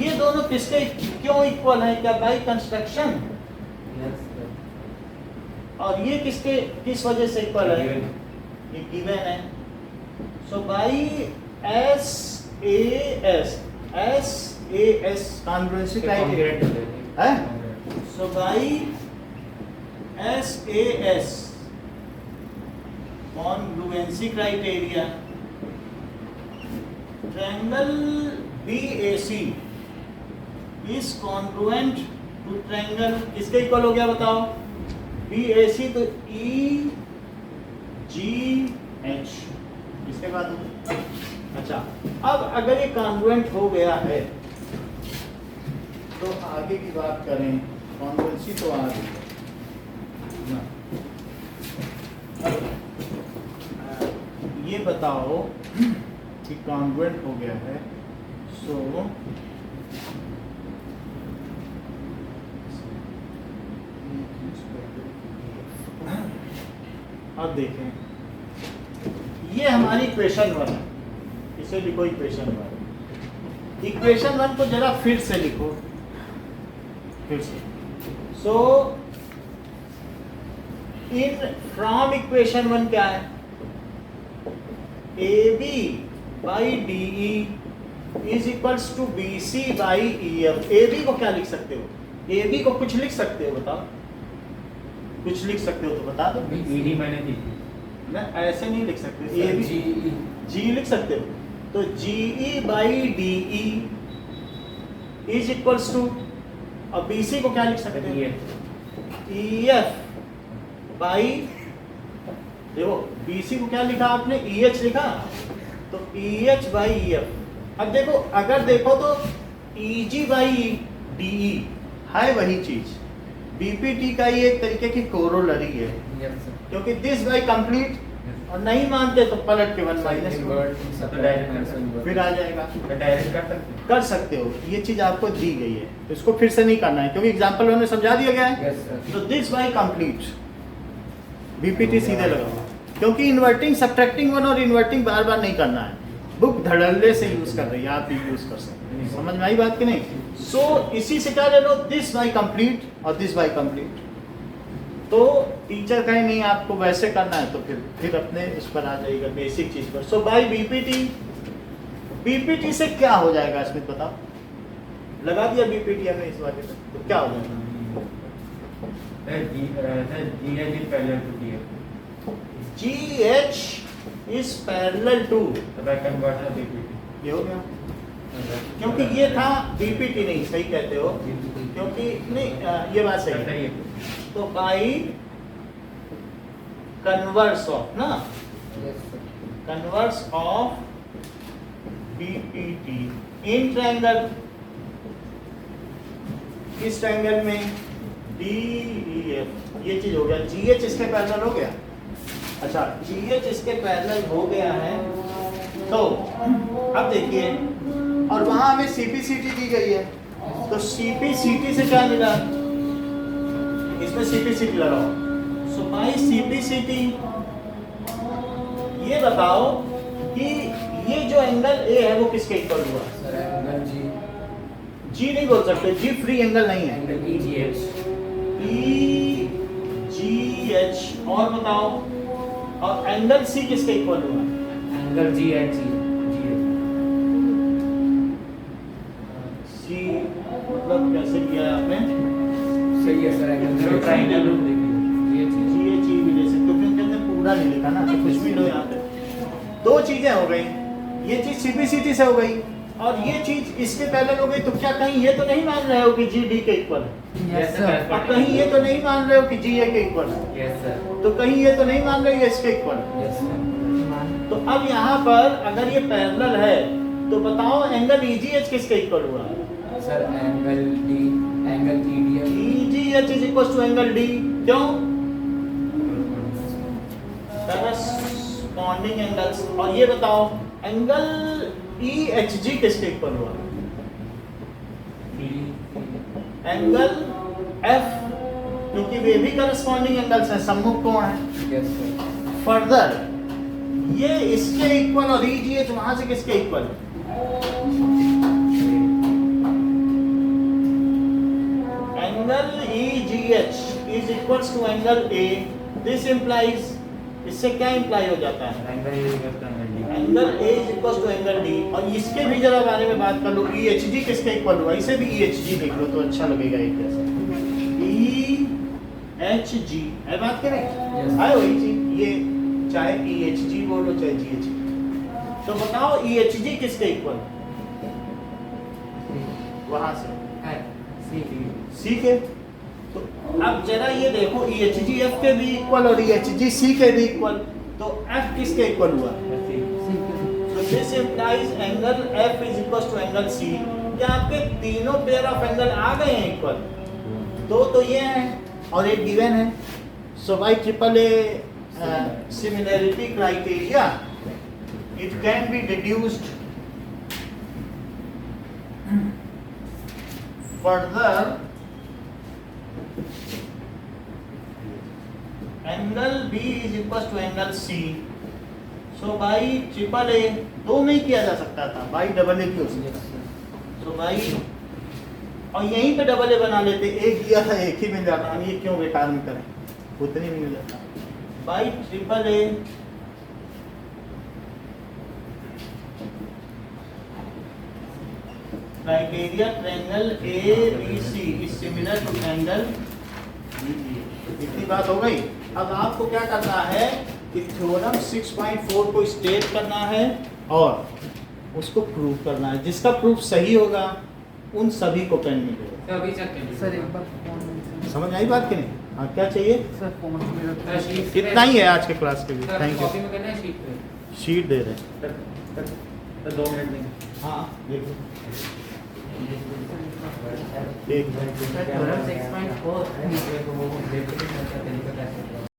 ये दोनों किसके क्यों इक्वल है, क्या बाई कंस्ट्रक्शन, और ये किसके किस वजह से इक्वल है, ये गिवन है। So by SAS congruency criteria है, so by SAS congruency criteria, triangle BAC is congruent to triangle, किसके इक्वल हो गया बताओ, BAC, तो EGH इसके बाद। अच्छा, अब अगर ये कॉन्ग्रुएंट हो गया है तो आगे की बात करें, कॉन्ग्रुएंसी तो आ गई ना। ये बताओ कि कॉन्ग्रुएंट हो गया है, सो अब देखें, ये हमारी इक्वेशन 1 है, इसे लिखो इक्वेशन 1। इक्वेशन 1 को जरा फिर से लिखो, फिर से। सो इन फ्रॉम इक्वेशन 1 क्या है, AB by DE is equals to BC by EF। AB को क्या लिख सकते हो, AB को कुछ लिख सकते हो, बताओ, कुछ लिख सकते हो तो बता दो। ED मैंने दी, मैं ऐसे नहीं लिख सकते, G लिख सकते हो, तो GE by DE is equals to, और BC को क्या लिख सकते हो, EF बाई, देखो BC को क्या लिखा आपने, EH लिखा, तो EH बाई EF। अब देखो, अगर देखो तो EG बाई DE है वही चीज, BPT का ये एक तरीके की कोरोलरी है, क्योंकि दिस बाई कंप्लीट, और नहीं मानते तो पलट के 1 माइनस फिर आ जाएगा, डायरेक्ट कर सकते हो। ये चीज आपको दी गई है, तो इसको फिर से नहीं करना है, क्योंकि एग्जाम्पल उन्होंने समझा दिया गया है। तो दिस बाई कंप्लीट, BPT सीधे लगाओ, क्योंकि इन्वर्टिंग सब्ट्रैक्टिंग 1 और इन्वर्टिंग बार बार नहीं करना है, बुक धड़ल्ले से यूज कर रही है, आप भी यूज कर सकते हैं, समझ में आई बात कि नहीं। सो इसी से क्या ले लो, दिस बाई कंप्लीट और दिस बाई कंप्लीट। तो टीचर कहीं नहीं, आपको वैसे करना है तो फिर अपने इस पर आ जाएगा, बेसिक चीज पर। सो बाई BPT से क्या हो जाएगा स्मित बताओ, लगा दिया BPT हमने इस वाले पे, तो क्या हो जाएगा, GH is parallel to, ये हो गया, क्योंकि ये था BPT नहीं, सही कहते हो, क्योंकि नहीं ये बात सही है, तो बाई कन्वर्स ऑफ ना, converse of BPT in triangle, इस ट्रायंगल में DEF ये चीज हो गया, GH इसके पैरेलल हो गया। अच्छा GH इसके पैरेलल हो गया है, तो अब देखिए, और वहां हमें CPCT दी गई है, तो CPCT से क्या मिला, इसमें CPCT लगाओ। सो बाई CPCT ये बताओ कि ये जो एंगल A है वो किसके इक्वल हुआ? सर एंगल जी, G नहीं बोल सकते, G फ्री एंगल नहीं है। एंगल EGH, EGH और बताओ, और एंगल C किसके इक्वल हुआ? एंगल GH C मतलब कैसे किया है आपने? सही है सर, एंगल ट्रायंगल रूप देखिए, GH भी ले सकते हो, क्योंकि हमने पूरा नहीं लिखा ना, तो कुछ भी लो यहाँ पे। दो चीजें हो गई, ये चीज CPCT से हो गई और ये चीज इसके पहले हो गई, तो क्या कहीं ये तो नहीं मान रहे हो कि GD के इक्वल है? Yes, sir. और कहीं ये तो नहीं मान रहे हो कि GA के इक्वल है? यस सर, तो कहीं ये तो नहीं मान रहे हो ये इसके इक्वल है? यस सर, तो अब यहाँ पर अगर ये पैरेलल है तो बताओ एंगल EGH किसके इक्वल हुआ? Sir angle D, angle EDF, EGH is equal to angle D, क्यों? Corresponding angles. और ये बताओ एंगल EHG किसके इक्वल हुआ? एंगल F, क्योंकि वे भी करस्पॉन्डिंग एंगल्स हैं, सम्मुख कोण है। यस सर, फर्दर ये इसके इक्वल और EGH वहां से किसके equal? Angle EGH is equals to angle A, this implies, इससे क्या इंप्लाई हो जाता है? Angle A equal to angle D। Angle A is equals to angle D। और इसके भी जरा बारे में बात कर लो, EHG किसके इक्वल हुआ? इसे भी EHG लिख लो तो अच्छा लगेगा एक जैसा। EHG है, बात करें Yes. है वही चीज, ये चाहे EHG बोलो चाहे GHG। तो बताओ EHG किसके इक्वल? वहां से C के। तो अब जरा ये देखो, EHG F के भी इक्वल और EHG C के भी इक्वल, तो F किसके इक्वल हुआ? तो this implies angle F is equal to angle C। क्या आपके तीनों पेयर ऑफ एंगल आ गए हैं इक्वल? दो तो ये हैं और एक गिवन है। So by AAA similarity criteria it can be deduced further angle B is equal to angle C। So by AAA दो में ही किया जा सकता था, बाई AA क्यों? तो बाई, और यहीं पे AA बना लेते, एक दिया था एक ही मिल जाता, हम ये क्यों बेकार में करें, उतनी में मिल जाता। By AAA criteria triangle ABC is similar to triangle BPA। इतनी बात हो गई। अब आपको क्या करना है कि थ्योरम 6.4 को स्टेट करना है और उसको प्रूव करना है। जिसका प्रूफ सही होगा उन सभी को पेन मिलेगा। तो अभी चेक कर सर एक बार फोन, समझ आई बात कि नहीं? हाँ, क्या चाहिए? सर फोन मेरा इतना ही है आज के क्लास के लिए। Thank copy you. में करना है शीट पे? शीट दे रहे हैं। तो 2 मिनट देंगे। हाँ देखो, ठीक है। थ्योरम 6.4 है, वो देखो तरीका कैसे